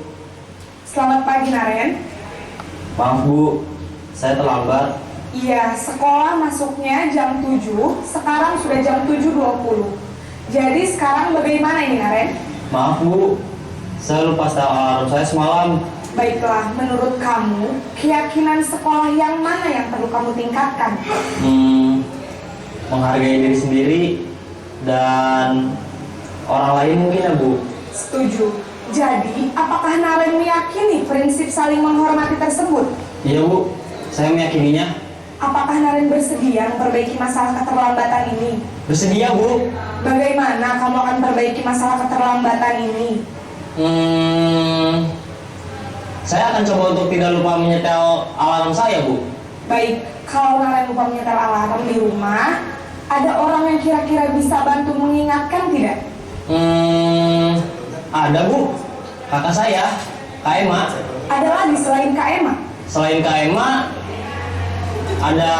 Selamat pagi Naren. Maaf Bu, saya terlambat. Iya, sekolah masuknya jam 7, sekarang sudah jam 7.20. Jadi sekarang bagaimana ini Naren? Maaf Bu, saya lupa setel alarm saya semalam. Baiklah, menurut kamu, keyakinan sekolah yang mana yang perlu kamu tingkatkan? Menghargai diri sendiri dan orang lain mungkin ya Bu. Setuju. Jadi, apakah Naren meyakini prinsip saling menghormati tersebut? Iya Bu, saya meyakininya. Apakah Naren bersedia memperbaiki masalah keterlambatan ini? Bersedia Bu. Bagaimana kamu akan perbaiki masalah keterlambatan ini? Saya akan coba untuk tidak lupa menyetel alarm saya Bu. Baik, kalau Naren lupa menyetel alarm di rumah, ada orang yang kira-kira bisa bantu mengingatkan tidak? Ada Bu, kakak saya, Kak Emma. Ada lagi selain Kak Emma? Selain Kak Emma, ada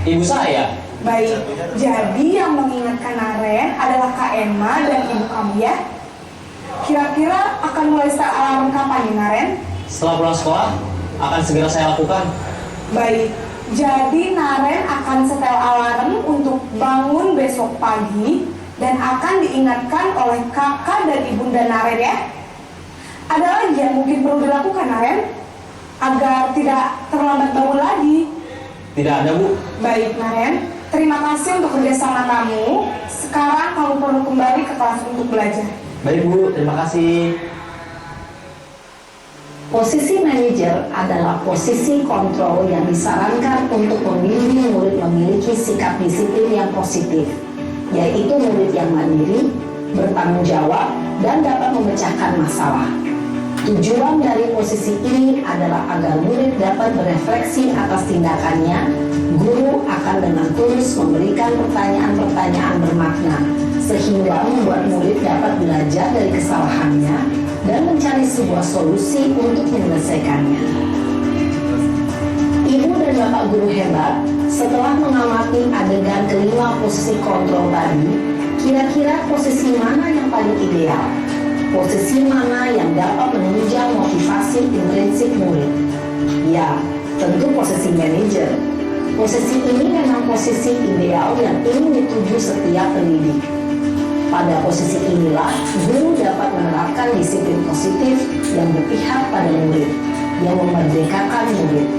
ibu saya. Baik, jadi yang mengingatkan Naren adalah Kak Emma dan ibu kamu ya? Kira-kira akan mulai start alarm kapan nih Naren? Setelah pulang sekolah, akan segera saya lakukan. Baik, jadi Naren akan setel alarm untuk bangun besok pagi dan akan diingatkan oleh kakak dan ibunda Naren ya. Ada lagi yang mungkin perlu dilakukan Naren agar tidak terlambat bangun lagi? Tidak ada Bu. Baik Naren, terima kasih untuk kerjasama kamu. Sekarang kamu perlu kembali ke kelas untuk belajar. Baik Bu, terima kasih. Posisi manajer adalah posisi kontrol yang disarankan untuk membimbing murid memiliki sikap disiplin yang positif, yaitu murid yang mandiri, bertanggung jawab, dan dapat memecahkan masalah. Tujuan dari posisi ini adalah agar murid dapat berefleksi atas tindakannya. Guru akan dengan tulus memberikan pertanyaan-pertanyaan bermakna, sehingga membuat murid dapat belajar dari kesalahannya dan mencari sebuah solusi untuk menyelesaikannya. Ibu dan Bapak guru hebat, setelah mengamati adegan kelima posisi kontrol tadi, kira-kira posisi mana yang paling ideal? Posisi mana yang dapat menunjang motivasi intrinsik murid? Ya, tentu posisi manajer. Posisi ini memang posisi ideal yang ingin dituju setiap pendidik. Pada posisi inilah, guru dapat menerapkan disiplin positif yang berpihak pada murid, yang memerdekakan murid.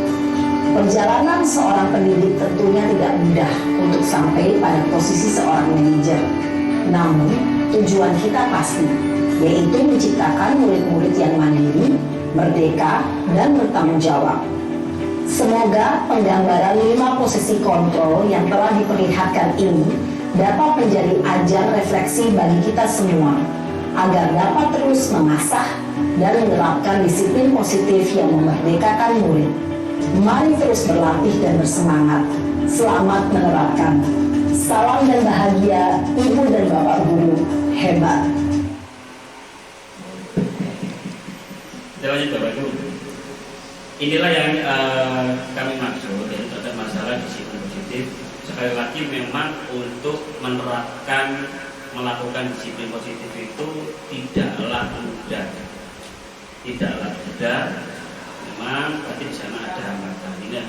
Perjalanan seorang pendidik tentunya tidak mudah untuk sampai pada posisi seorang manajer. Namun, tujuan kita pasti, yaitu menciptakan murid-murid yang mandiri, merdeka, dan bertanggung jawab. Semoga penggambaran 5 posisi kontrol yang telah diperlihatkan ini dapat menjadi ajar refleksi bagi kita semua, agar dapat terus mengasah dan menerapkan disiplin positif yang memerdekakan murid. Mari terus berlatih dan bersemangat. Selamat menerapkan. Salam dan bahagia, Ibu dan Bapak guru hebat. Kita lanjut Bapak Ibu. Inilah yang kami maksud dari terkait masalah disiplin positif. Sekali lagi memang untuk menerapkan melakukan disiplin positif itu tidaklah mudah. Memang berarti di sana ada hambatan.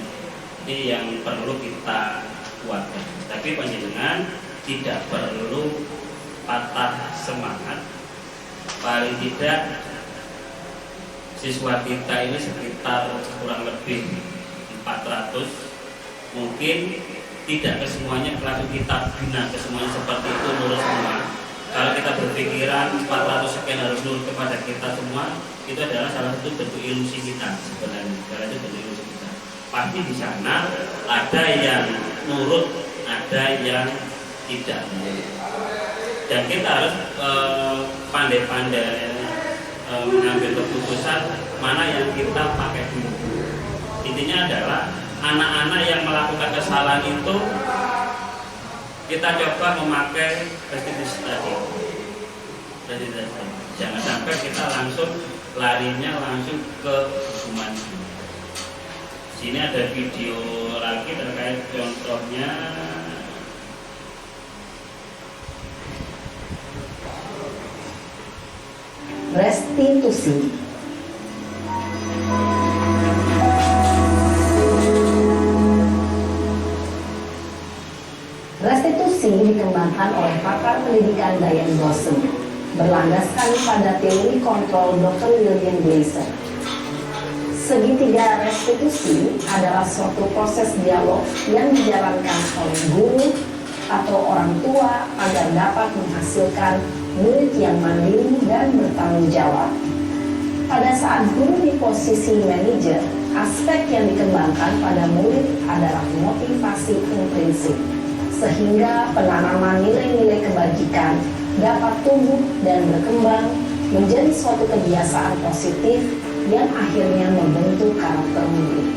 Ini yang perlu kita kuatkan. Tapi panjenengan tidak perlu patah semangat. Paling tidak siswa kita ini sekitar kurang lebih 400, mungkin tidak kesemuanya langsung kita bina kesemuanya seperti itu nurut semua. Kalau kita berpikiran 400 sekian harus nurut kepada kita semua, itu adalah salah satu bentuk ilusi kita sebenarnya. Salah satu bentuk ilusi kita. Pasti di sana ada yang nurut, ada yang tidak. Dan kita harus pandai-pandai mengambil keputusan mana yang kita pakai dulu. Intinya adalah anak-anak yang melakukan kesalahan itu kita coba memakai restitusi tadi. Jangan sampai kita langsung larinya langsung ke hukuman. Sini ada video lagi terkait contohnya. Restitusi. Restitusi dikembangkan oleh pakar pendidikan Diane Dawson, berlandaskan pada teori kontrol Dr. William Gleiser. Segitiga restitusi adalah suatu proses dialog yang dijalankan oleh guru atau orang tua agar dapat menghasilkan murid yang mandiri dan bertanggung jawab. Pada saat guru di posisi manajer, aspek yang dikembangkan pada murid adalah motivasi intrinsik, sehingga penanaman nilai-nilai kebajikan dapat tumbuh dan berkembang menjadi suatu kebiasaan positif yang akhirnya membentuk karakter murid.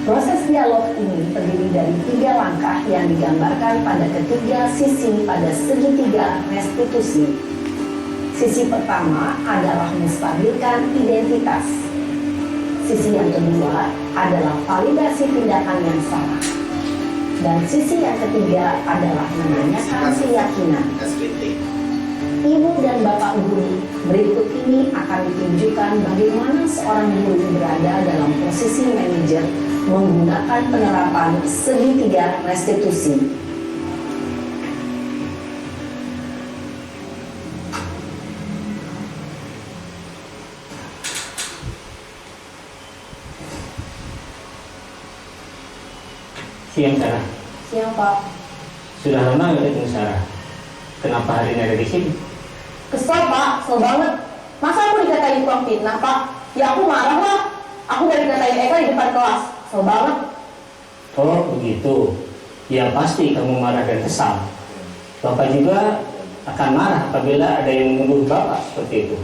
Proses dialog ini terdiri dari 3 langkah yang digambarkan pada ketiga sisi pada segitiga restitusi. Sisi pertama adalah menstabilkan identitas. Sisi yang kedua adalah validasi tindakan yang salah. Dan sisi yang ketiga adalah menanyakan keyakinan. Ibu dan Bapak guru, berikut ini akan ditunjukkan bagaimana seorang guru berada dalam posisi manajer menggunakan penerapan segitiga restitusi. Siang Sarah. Siang Pak. Sudah lama nggak ketemu Sarah. Kenapa hari ini ada di sini? Kesel Pak, kesel banget. Masa aku dikatain tukang fitnah Pak? Ya aku marah lah. Aku dari dikatain Eka di depan kelas. Kesel banget. Oh begitu. Ya pasti kamu marah dan kesal. Bapak juga akan marah apabila ada yang menuduh Bapak seperti itu.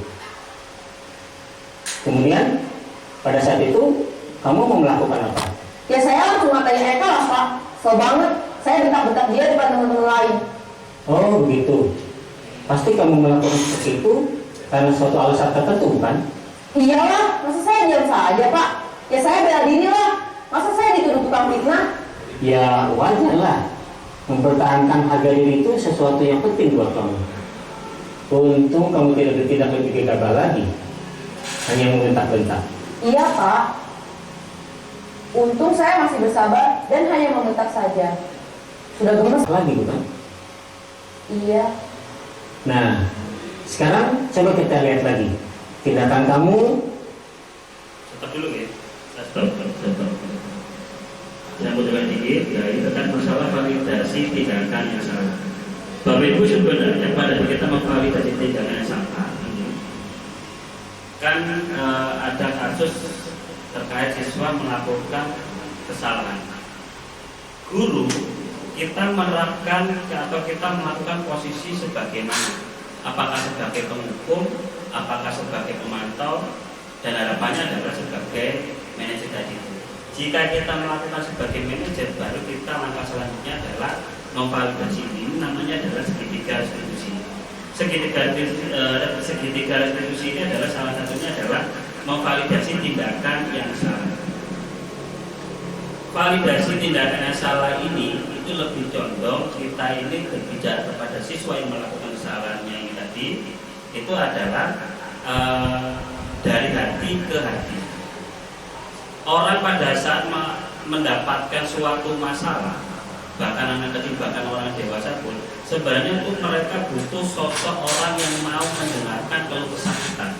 Kemudian pada saat itu kamu mau melakukan apa? Ya saya langsung ngatain Eka lah Pak. Kesel banget. Saya bentak-bentak dia di depan teman-teman lain. Oh begitu. Pasti kamu melakukan seperti itu karena suatu alasan tertentu, bukan? Iyalah, masa saya diam saja Pak? Ya saya bela diri lah. Masa saya dituduh tukang fitnah? Ya wajar lah. Mempertahankan harga diri itu sesuatu yang penting buat kamu. Untung kamu tidak lebih gegabah lagi, hanya membentak-bentak. Iya Pak. Untung saya masih bersabar dan hanya membentak saja. Sudah gemes Lagi bukan? Iya. Nah, sekarang coba kita lihat lagi tindakan kamu. Stop dulu ya. Stop. Saya mau coba dikit, yaitu tentang masalah validasi tindakan yang salah. Bapak Ibu sebenarnya pada kita memvalidasi tindakan yang salah ini, kan ada kasus terkait siswa melakukan kesalahan. Guru kita menerapkan atau kita melakukan posisi sebagaimana, apakah sebagai penghukum, apakah sebagai pemantau, dan harapannya adalah sebagai manajer tadi. Jika kita melakukan sebagai manajer, baru kita langkah selanjutnya adalah memvalidasi. Ini namanya adalah segitiga restitusi. Segitiga restitusi ini adalah salah satunya adalah memvalidasi tindakan yang salah. Validasi tindakan yang salah ini itu lebih condong kita ini berbicara kepada siswa yang melakukan kesalahannya ini tadi, itu adalah dari hati ke hati. Orang pada saat mendapatkan suatu masalah, bahkan anak kecil bahkan orang dewasa pun, sebenarnya itu mereka butuh sosok orang yang mau mendengarkan keluh kesah kita.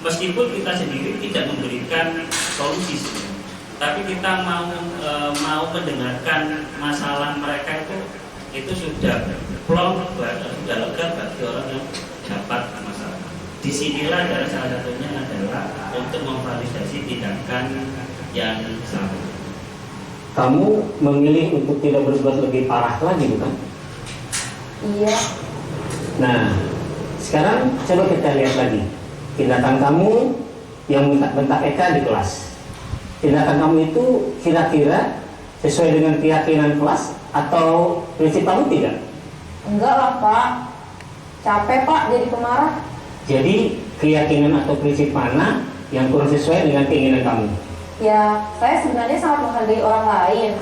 Meskipun kita sendiri tidak memberikan solusi sebenarnya, tapi kita mau mendengarkan masalah mereka itu sudah plong, sudah lega bagi orang yang dapat masalah. Disinilah adalah salah satunya adalah untuk memvalidasi tindakan yang salah. Kamu memilih untuk tidak berbuat lebih parah lagi, bukan? Iya. Nah, sekarang coba kita lihat lagi tindakan kamu yang bentak-bentak Eka di kelas. Tindakan kamu itu kira-kira sesuai dengan keyakinan kelas atau prinsip kamu tidak? Enggak lah Pak. Capek Pak jadi pemarah. Jadi keyakinan atau prinsip mana yang kurang sesuai dengan keinginan kamu? Ya, saya sebenarnya sangat menghargai orang lain.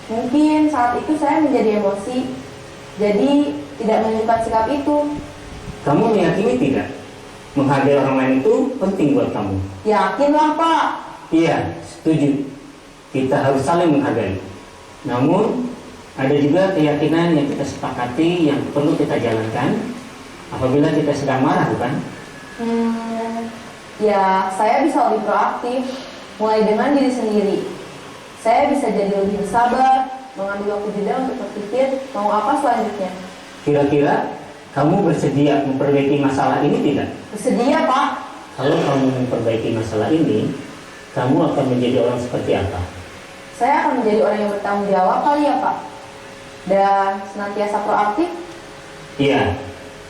Mungkin saat itu saya menjadi emosi, jadi tidak menunjukkan sikap itu. Kamu meyakini tidak? Menghargai orang lain itu penting buat kamu. Yakinlah Pak. Iya, setuju. Kita harus saling menghargai. Namun, ada juga keyakinan yang kita sepakati yang perlu kita jalankan apabila kita sedang marah, bukan? Ya, saya bisa lebih proaktif, mulai dengan diri sendiri. Saya bisa jadi lebih bersabar, mengambil waktu jeda untuk berpikir mau apa selanjutnya. Kira-kira kamu bersedia memperbaiki masalah ini tidak? Bersedia Pak. Kalau kamu memperbaiki masalah ini, kamu akan menjadi orang seperti apa? Saya akan menjadi orang yang bertanggung jawab kali ya Pak. Dan senantiasa proaktif. Iya,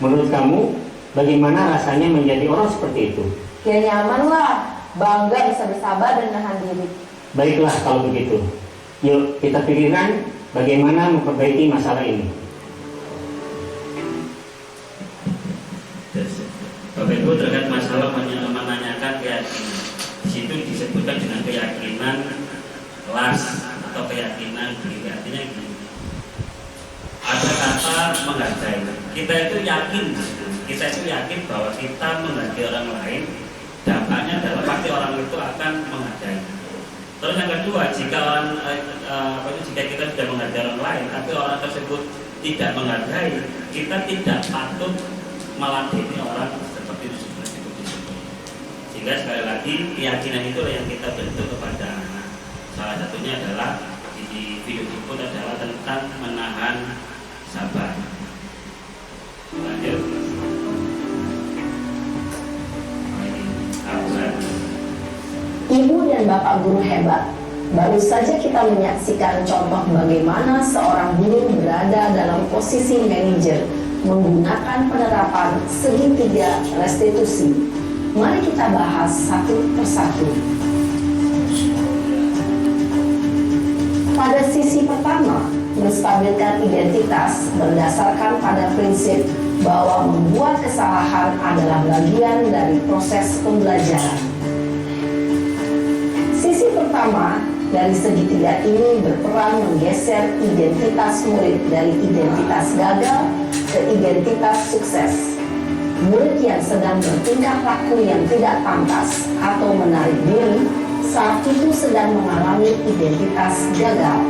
menurut kamu bagaimana rasanya menjadi orang seperti itu? Ya nyaman lah, bangga bisa bersabar dan menahan diri. Baiklah kalau begitu. Yuk kita pikirkan bagaimana memperbaiki masalah ini. Bapak Ibu terkait masalah menanyakan keyakinan. Di situ disebutkan dengan keyakinan kelas atau keyakinan diri. Artinya gini. Ada kata menghargai. Kita itu yakin bahwa kita menghargai orang lain. Dampaknya adalah pasti orang itu akan menghargai. Terus yang kedua, jika kita sudah menghargai orang lain, tapi orang tersebut tidak menghargai, kita tidak patut meladeni orang seperti itu. Sehingga sekali lagi keyakinan itulah yang kita bentuk kepada anak. Salah satunya adalah di video tersebut adalah tentang menahan sabar. Lanjut. Ibu dan Bapak guru hebat. Baru saja kita menyaksikan contoh bagaimana seorang guru berada dalam posisi manajer menggunakan penerapan segitiga restitusi. Mari kita bahas satu persatu. Pada sisi pertama, menstabilkan identitas berdasarkan pada prinsip bahwa membuat kesalahan adalah bagian dari proses pembelajaran. Sisi pertama dari segitiga ini berperan menggeser identitas murid dari identitas gagal ke identitas sukses. Murid yang sedang bertingkah laku yang tidak pantas atau menarik diri saat itu sedang mengalami identitas gagal.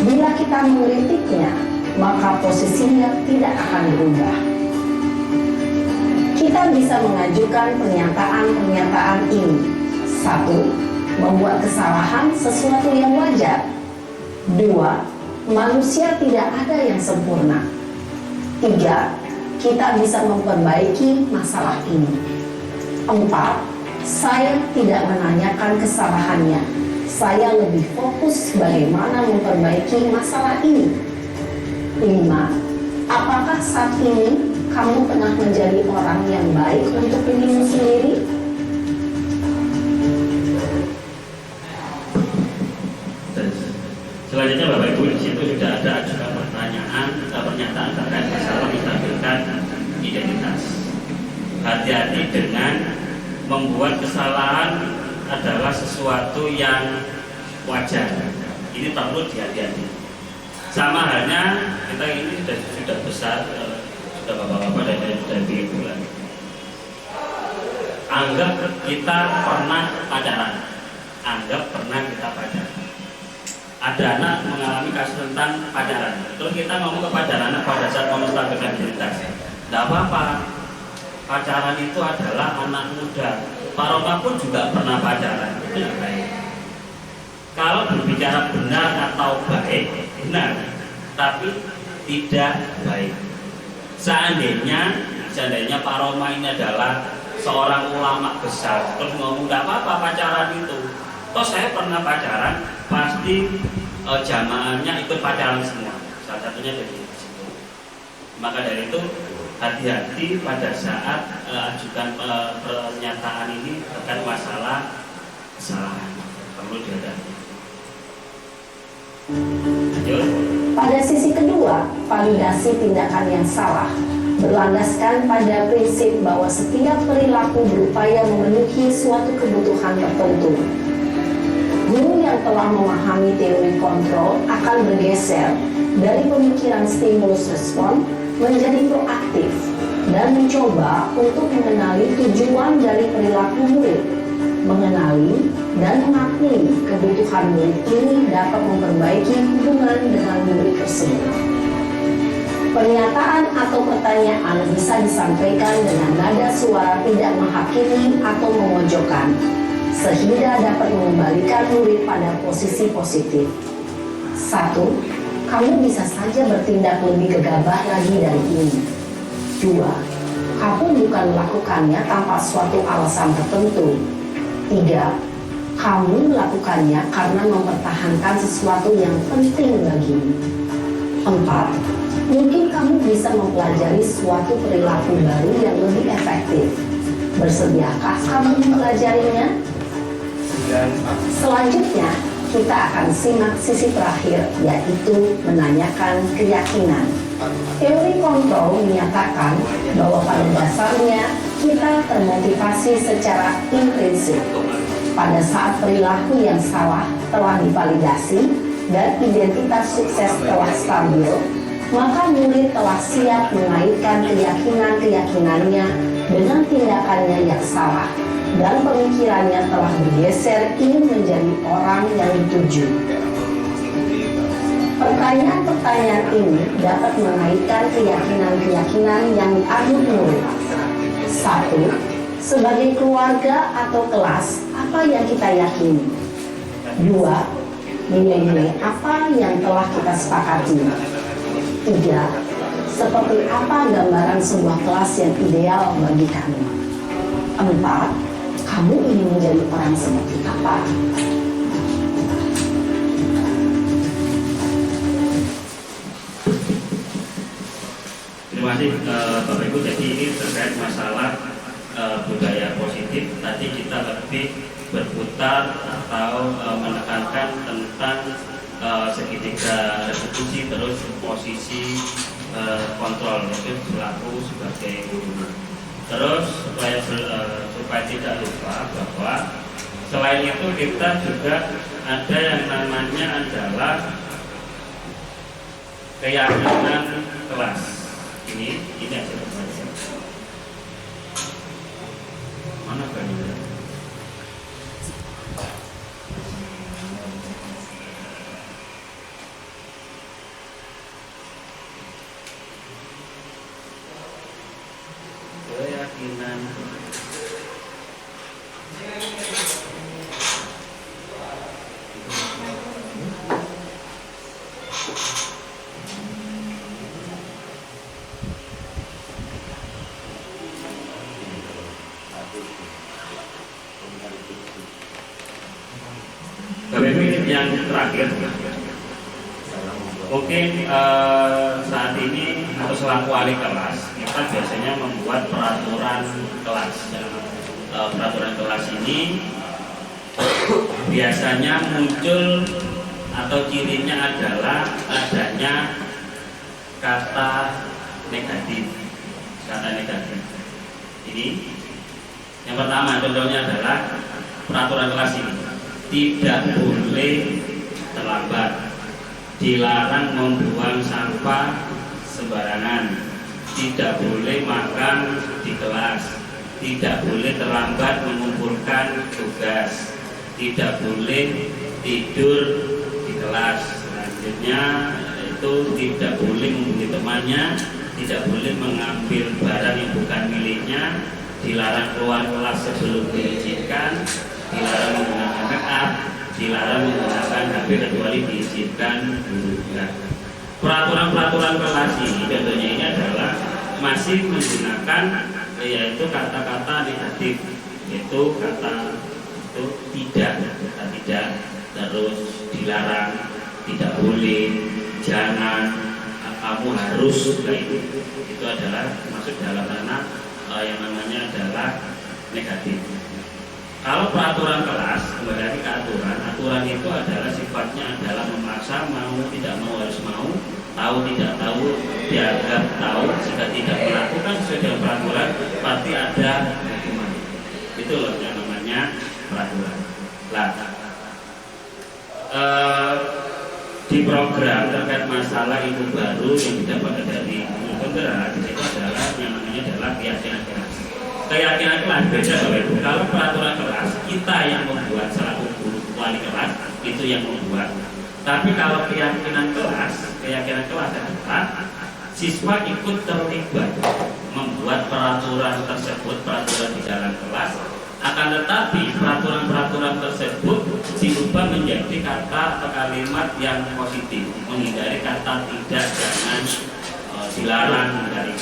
Bila kita mengkritiknya, maka posisinya tidak akan berubah. Kita bisa mengajukan pernyataan-pernyataan ini. 1. Membuat kesalahan sesuatu yang wajar. 2. Manusia tidak ada yang sempurna. 3. Kita bisa memperbaiki masalah ini. 4. Saya tidak menanyakan kesalahannya. Saya lebih fokus bagaimana memperbaiki masalah ini. 5. Apakah saat ini kamu pernah menjadi orang yang baik untuk dirimu sendiri? Selanjutnya Bapak Ibu, di situ sudah ada juga pernyataan terkait masalah menstabilkan identitas. Hati-hati dengan membuat kesalahan adalah sesuatu yang wajar. Ini perlu dihati-hati. Sama halnya kita ini sudah besar, sudah bapak-bapak dan sudah ibu lah. Anggap kita pernah pacaran. Ada anak mengalami kasus tentang pacaran. Terus kita ngomong kepada anak pada saat mau menstabilkan identitas. Tidak apa-apa. Pacaran itu adalah anak muda. Pak Roma pun juga pernah pacaran. Itu yang baik. Kalau berbicara benar atau baik, benar. Tapi tidak baik. Seandainya Pak Roma ini adalah seorang ulama besar, terus ngomong nggak apa-apa pacaran itu. Toh saya pernah pacaran, pasti jamaahnya ikut pacaran semua. Salah satunya dari situ. Maka dari itu hati-hati pada saat ajukan pernyataan ini terkait masalah kesalahan, perlu dihadapi. Lanjut. Pada sisi kedua, validasi tindakan yang salah berlandaskan pada prinsip bahwa setiap perilaku berupaya memenuhi suatu kebutuhan tertentu. Guru yang telah memahami teori kontrol akan bergeser dari pemikiran stimulus respon menjadi proaktif dan mencoba untuk mengenali tujuan dari perilaku murid. Mengenali dan mengakui kebutuhan murid ini dapat memperbaiki hubungan dengan murid tersebut. Pernyataan atau pertanyaan bisa disampaikan dengan nada suara tidak menghakimi atau memojokkan, sehingga dapat mengembalikan murid pada posisi positif. 1. Kamu bisa saja bertindak lebih gegabah lagi dari ini. 2. Kamu bukan melakukannya tanpa suatu alasan tertentu. 3. Kamu melakukannya karena mempertahankan sesuatu yang penting bagimu. 4. Mungkin kamu bisa mempelajari suatu perilaku baru yang lebih efektif. Bersediakah kamu mempelajarinya? Selanjutnya, kita akan simak sisi terakhir, yaitu menanyakan keyakinan. Teori kontrol menyatakan bahwa pada dasarnya kita termotivasi secara intrinsik. Pada saat perilaku yang salah telah divalidasi dan identitas sukses telah stabil, maka murid telah siap mengaitkan keyakinan-keyakinannya dengan tindakannya yang salah dan pemikirannya telah bergeser ingin menjadi orang yang dituju. Pertanyaan-pertanyaan ini dapat mengaitkan keyakinan-keyakinan yang dianut murid. 1. Sebagai keluarga atau kelas, apa yang kita yakini? 2. Nilai-nilai apa yang telah kita sepakati? 3. Seperti apa gambaran sebuah kelas yang ideal bagi kamu? 4. Kamu ingin menjadi orang seperti apa? Terima kasih Bapak Ibu. Jadi ini terkait masalah budaya positif. Tadi kita lebih berputar atau menekankan tentang segitiga restitusi, terus posisi kontrol, yaitu selaku sebagai guru. Terus supaya tidak lupa bahwa selain itu kita juga ada yang namanya adalah keyakinan kelas. Ini aja teman-teman. Mana banyak? Keyakinan yang terakhir, mungkin saat ini atau selaku wali kelas kita biasanya membuat peraturan kelas. Peraturan kelas ini biasanya muncul atau cirinya adalah adanya kata negatif. Ini yang pertama, contohnya adalah peraturan kelas ini. Tidak boleh terlambat, dilarang membuang sampah sembarangan, tidak boleh makan di kelas, tidak boleh terlambat mengumpulkan tugas, tidak boleh tidur di kelas. Selanjutnya itu tidak boleh menghubungi temannya, tidak boleh mengambil barang yang bukan miliknya, dilarang keluar kelas sebelum diizinkan, dilarang menggunakan make up, dilarang menggunakan HP kecuali diizinkan guru. Nah, peraturan-peraturan kelas ini contohnya ini adalah masih menggunakan yaitu kata-kata negatif, yaitu kata itu tidak, terus dilarang, tidak boleh, jangan, kamu harus itu adalah masuk dalam ranah yang namanya adalah negatif. Kalau peraturan kelas, kembali lagi ke aturan itu adalah sifatnya adalah memaksa, mau tidak mau harus mau, tahu tidak tahu dianggap tahu, jika tidak melakukan sesuai dengan peraturan pasti ada hukuman. Itu loh yang namanya peraturan. Lah, di program terkait masalah ibu baru yang didapat dari penggerak itu adalah yang namanya adalah keyakinan kelas. Keyakinan kelas beda Bapak Ibu. Kalau peraturan kelas kita yang membuat selaku guru wali kelas itu yang membuat. Tapi kalau keyakinan kelas adalah siswa ikut terlibat membuat peraturan tersebut, peraturan di dalam kelas. Akan tetapi peraturan-peraturan tersebut diubah menjadi kata atau kalimat yang positif, menghindari kata tidak, jangan, dilarang, menghindari.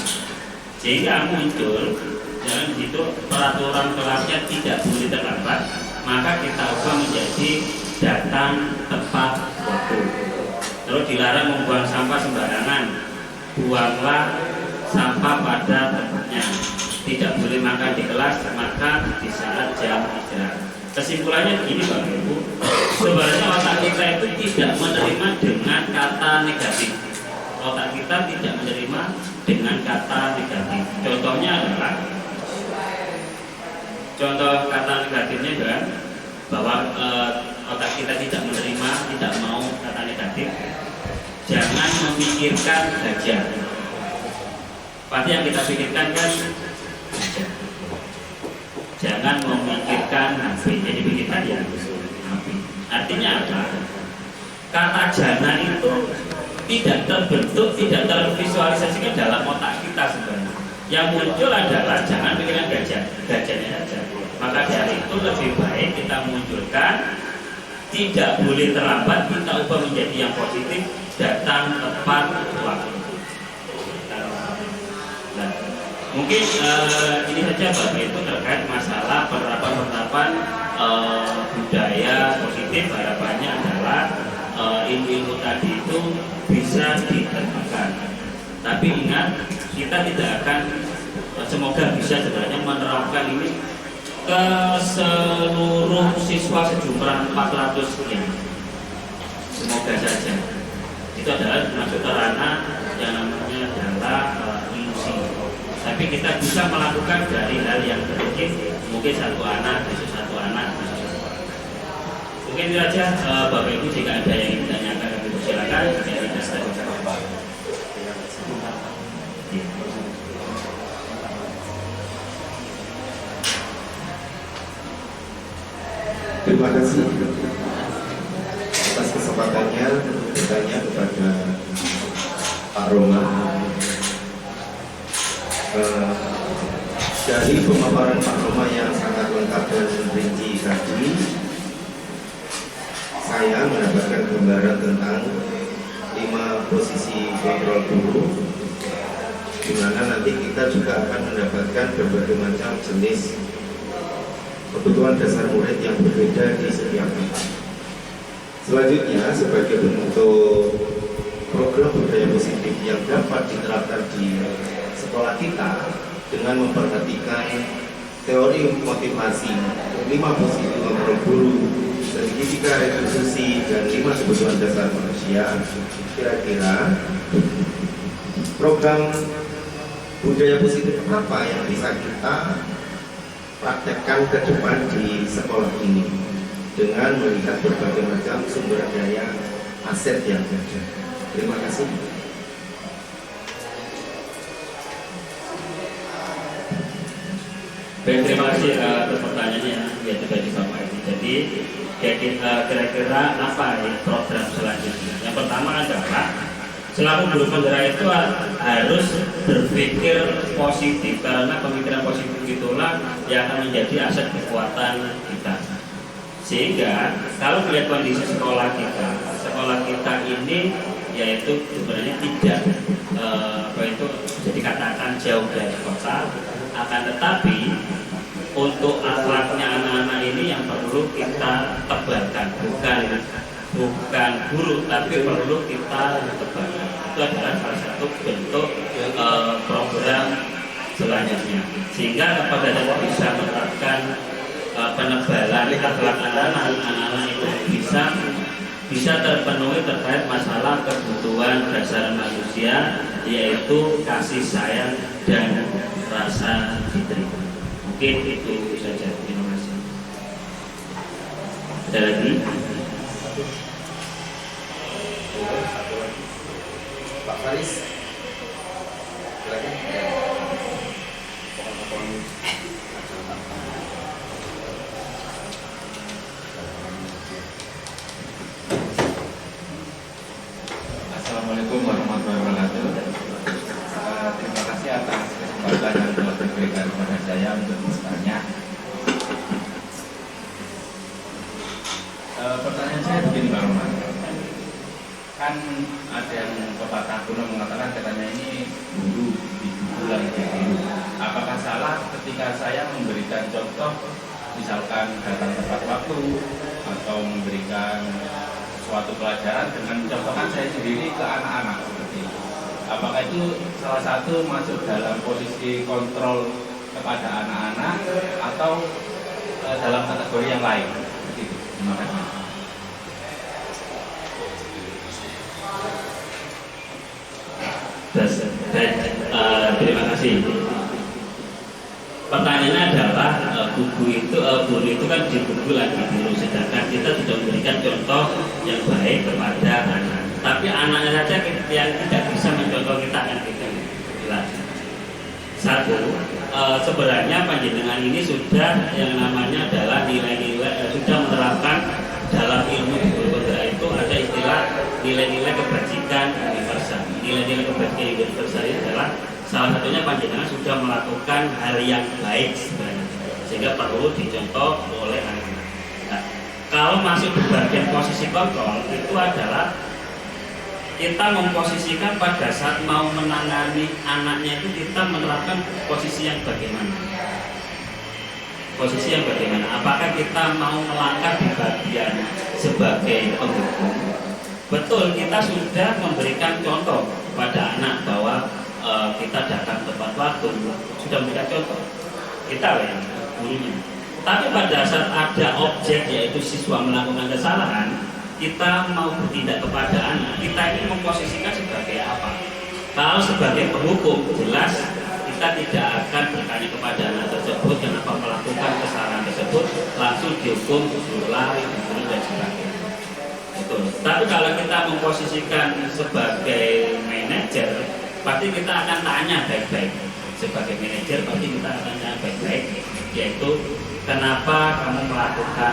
Sehingga muncul dalam situ peraturan kelasnya tidak boleh terlambat, maka kita ubah menjadi datang tepat waktu. Terus dilarang membuang sampah sembarangan, buanglah sampah pada tempatnya. Tidak boleh makan di kelas, makan di saat jam istirahat. Kesimpulannya gini Bapak Ibu, sebenarnya otak kita itu tidak menerima dengan kata negatif. Otak kita tidak menerima dengan kata negatif. Contohnya adalah, contoh kata negatifnya adalah bahwa otak kita tidak menerima, tidak mau kata negatif. Jangan memikirkan gajah. Pasti yang kita pikirkan kan jangan memikirkan HP. Jadi pikirkan ya HP. Artinya apa? Kata jana itu tidak terbentuk, tidak tervisualisasikan dalam otak kita sebenarnya. Yang muncul adalah jangan pikirkan gajahnya saja. Maka dari itu lebih baik kita munculkan tidak boleh terlambat, kita ubah menjadi yang positif, datang tepat waktu. Nah, mungkin ini saja Bapak Ibu terkait masalah penerapan budaya positif. Harapannya adalah ilmu tadi itu bisa diterapkan. Tapi ingat, kita tidak akan, semoga bisa sebenarnya menerapkan ini ke seluruh siswa sejumlah 400 sekian. Semoga saja. Itu adalah masuk ke ranah yang namanya adalah ilusi. Tapi kita bisa melakukan dari hal yang sedikit, mungkin satu anak, besok satu anak, besok satu anak. Mungkin itu saja Bapak Ibu, jika ada yang ingin ditanyakan, silakan. Jadi terima kasih atas kesempatannya bertanya kepada Pak Roma. Dari pemaparan Pak Roma yang sangat lengkap dan rinci tadi, saya mendapatkan gambaran tentang 5 posisi kontrol guru, di mana nanti kita juga akan mendapatkan berbagai macam jenis kebutuhan dasar murid yang berbeda di setiap tempat. Selanjutnya, sebagai bentuk program budaya positif yang dapat diterapkan di sekolah kita dengan memperhatikan teori motivasi, 5 posisi kontrol guru, sertifikat restitusi, dan 5 kebutuhan dasar manusia, kira-kira program budaya positif apa yang bisa kita praktekkan ke depan di sekolah ini dengan melihat berbagai macam sumber daya aset yang ada. Terima kasih. Baik, terima kasih atas pertanyaannya yaitu dari Bapak ini. Jadi kira-kira apa program selanjutnya? Yang pertama adalah selaku guru penggerak itu harus berpikir positif, karena pemikiran positif itulah yang akan menjadi aset kekuatan kita. Sehingga kalau melihat kondisi sekolah kita ini yaitu sebenarnya tidak bisa dikatakan jauh dari kota, akan tetapi untuk akhlaknya anak-anak ini yang perlu kita tebalkan, bukan guru, tapi perlu kita tebalkan. itu adalah salah satu bentuk program selanjutnya, sehingga kepada kita bisa menerapkan penebalan akhlak anak-anak itu bisa terpenuhi terkait masalah kebutuhan dasar manusia, yaitu kasih sayang dan rasa diterima. Mungkin itu saja. Terima kasih. Ada lagi? Pak Faris. Silakan. Assalamualaikum warahmatullahi wabarakatuh. Terima kasih atas kesempatan yang telah diberikan kepada saya untuk bertanya. Pertanyaan saya begini Pak Roman. Kan ada yang pepatah kuno mengatakan katanya ini guru lagi biru. Apakah salah ketika saya memberikan contoh, misalkan datang tepat waktu atau memberikan suatu pelajaran dengan mencontohkan saya sendiri ke anak-anak seperti itu? Apakah itu salah satu masuk dalam posisi kontrol kepada anak-anak atau dalam kategori yang lain? Begitu. Terima kasih. Baik, terima kasih. Pertanyaannya adalah guru itu kan di buku lagi biru, sedangkan kita sudah memberikan contoh yang baik kepada anak. Tapi anaknya saja yang tidak bisa mencontoh kita kan gitu. Jelas. Satu, sebenarnya panjenengan ini sudah yang namanya adalah nilai-nilai sudah menerapkan dalam ilmu guru penggerak itu ada istilah nilai-nilai kebajikan universal. Nilai-nilai kebajikan universal itu adalah salah satunya panjenengan sudah melakukan hal yang baik sebenarnya, sehingga perlu dicontoh oleh anak-anak. Nah, kalau masuk di bagian posisi kontrol itu adalah kita memposisikan pada saat mau menangani anaknya itu kita menerapkan posisi yang bagaimana? Posisi yang bagaimana? Apakah kita mau melangkah di bagian sebagai penghukum? Betul, kita sudah memberikan contoh pada anak bahwa kita datang tepat waktu, sudah memberikan contoh. Kita yang gurunya. Tapi pada saat ada objek yaitu siswa melakukan kesalahan, kita mau bertindak kepada anak, kita ini memposisikan sebagai apa? Kalau sebagai penghukum, jelas kita tidak akan bertanya kepada anak tersebut kenapa melakukan kesalahan tersebut, langsung dihukum, disuruh lari, dan sebagainya. Betul. Tapi kalau kita memposisikan sebagai manajer, pasti kita akan tanya baik-baik. Sebagai manajer, pasti kita akan tanya baik-baik, yaitu kenapa kamu melakukan,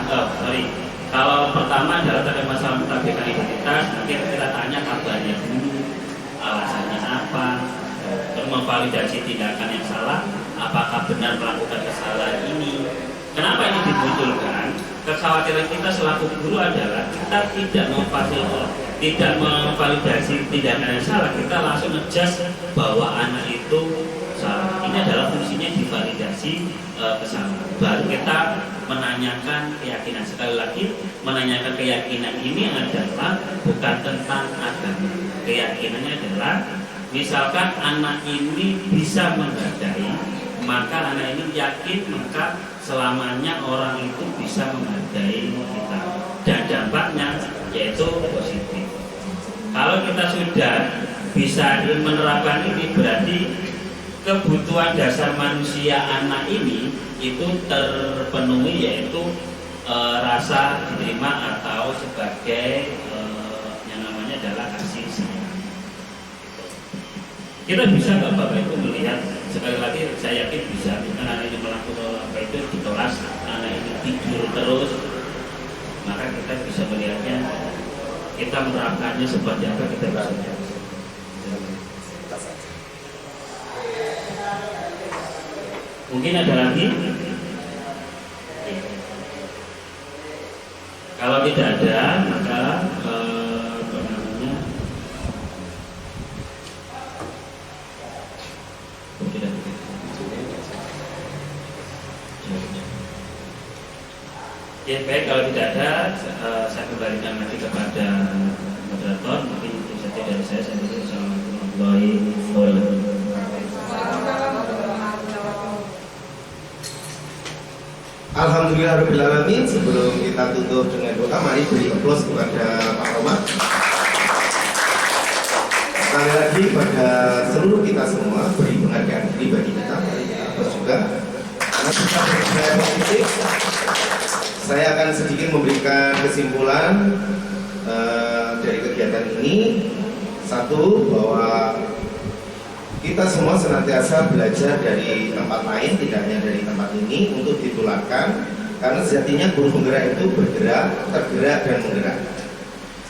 kalau pertama adalah terkait masalah mutabakan identitas, mungkin kita tanya kabarnya dulu, alasannya apa, memvalidasi tindakan yang salah, apakah benar melakukan kesalahan ini. Kenapa ini dimunculkan? Kekhawatiran kita selaku guru adalah kita tidak memvalidasi tindakan yang salah, kita langsung ngejudge bahwa anak itu salah. Ini adalah fungsinya divalidasi kesalahan. Baru kita menanyakan keyakinan. Sekali lagi, menanyakan keyakinan ini adalah bukan tentang agama. Keyakinannya adalah misalkan anak ini bisa menghargai, maka anak ini yakin maka selamanya orang itu bisa menghargai kita, dan dampaknya yaitu positif. Kalau kita sudah bisa menerapkan ini, berarti kebutuhan dasar manusia anak ini itu terpenuhi, yaitu rasa diterima atau sebagai yang namanya adalah kasih sayang. Kita bisa nggak Bapak Ibu melihat, sekali lagi saya yakin bisa, bukan anak ini melakukan apa itu di kelas, anak ini tidur terus, maka kita bisa melihatnya, kita menerapkannya seperti apa kita bisa melihat. Mungkin ada lagi? Kalau tidak ada, maka ya baik, kalau tidak ada, saya kembalikan lagi kepada moderator. Mungkin itu saja dari saya. warahmatullahi wabarakatuh. Alhamdulillahirrahmanirrahim. Sebelum kita tutup dengan doa, mari beri aplaus kepada Pak Roma. Sekali lagi pada seluruh kita semua beri penghargaan pribadi kita, mari kita aplaus juga. Karena kita berbicara positif, saya akan sedikit memberikan kesimpulan dari kegiatan ini. Satu, bahwa kita semua senantiasa belajar dari tempat lain, tidak hanya dari tempat ini, untuk ditularkan. Karena sejatinya guru penggerak itu bergerak, tergerak, dan menggerak.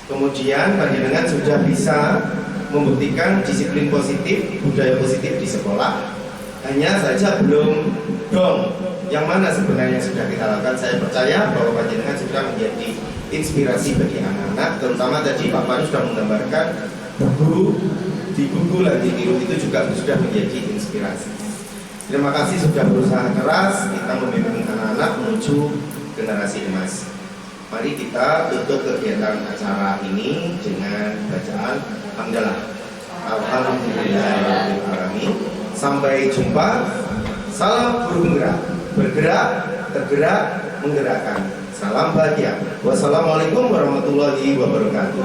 Kemudian panjenengan sudah bisa membuktikan disiplin positif, budaya positif di sekolah. Hanya saja belum dong yang mana sebenarnya sudah kita lakukan. Saya percaya bahwa panjenengan sudah menjadi inspirasi bagi anak-anak, terutama tadi Pak Panu sudah menggambarkan buku di buku lagi biru itu juga sudah menjadi inspirasi. Terima kasih sudah berusaha keras kita membimbing anak-anak menuju generasi emas. Mari kita tutup kegiatan acara ini dengan bacaan hamdalah. Alhamdulillahirrahmanirrahim. Sampai jumpa. Salam guru penggerak, bergerak, tergerak, menggerakkan. Salam bahagia. Wassalamualaikum warahmatullahi wabarakatuh.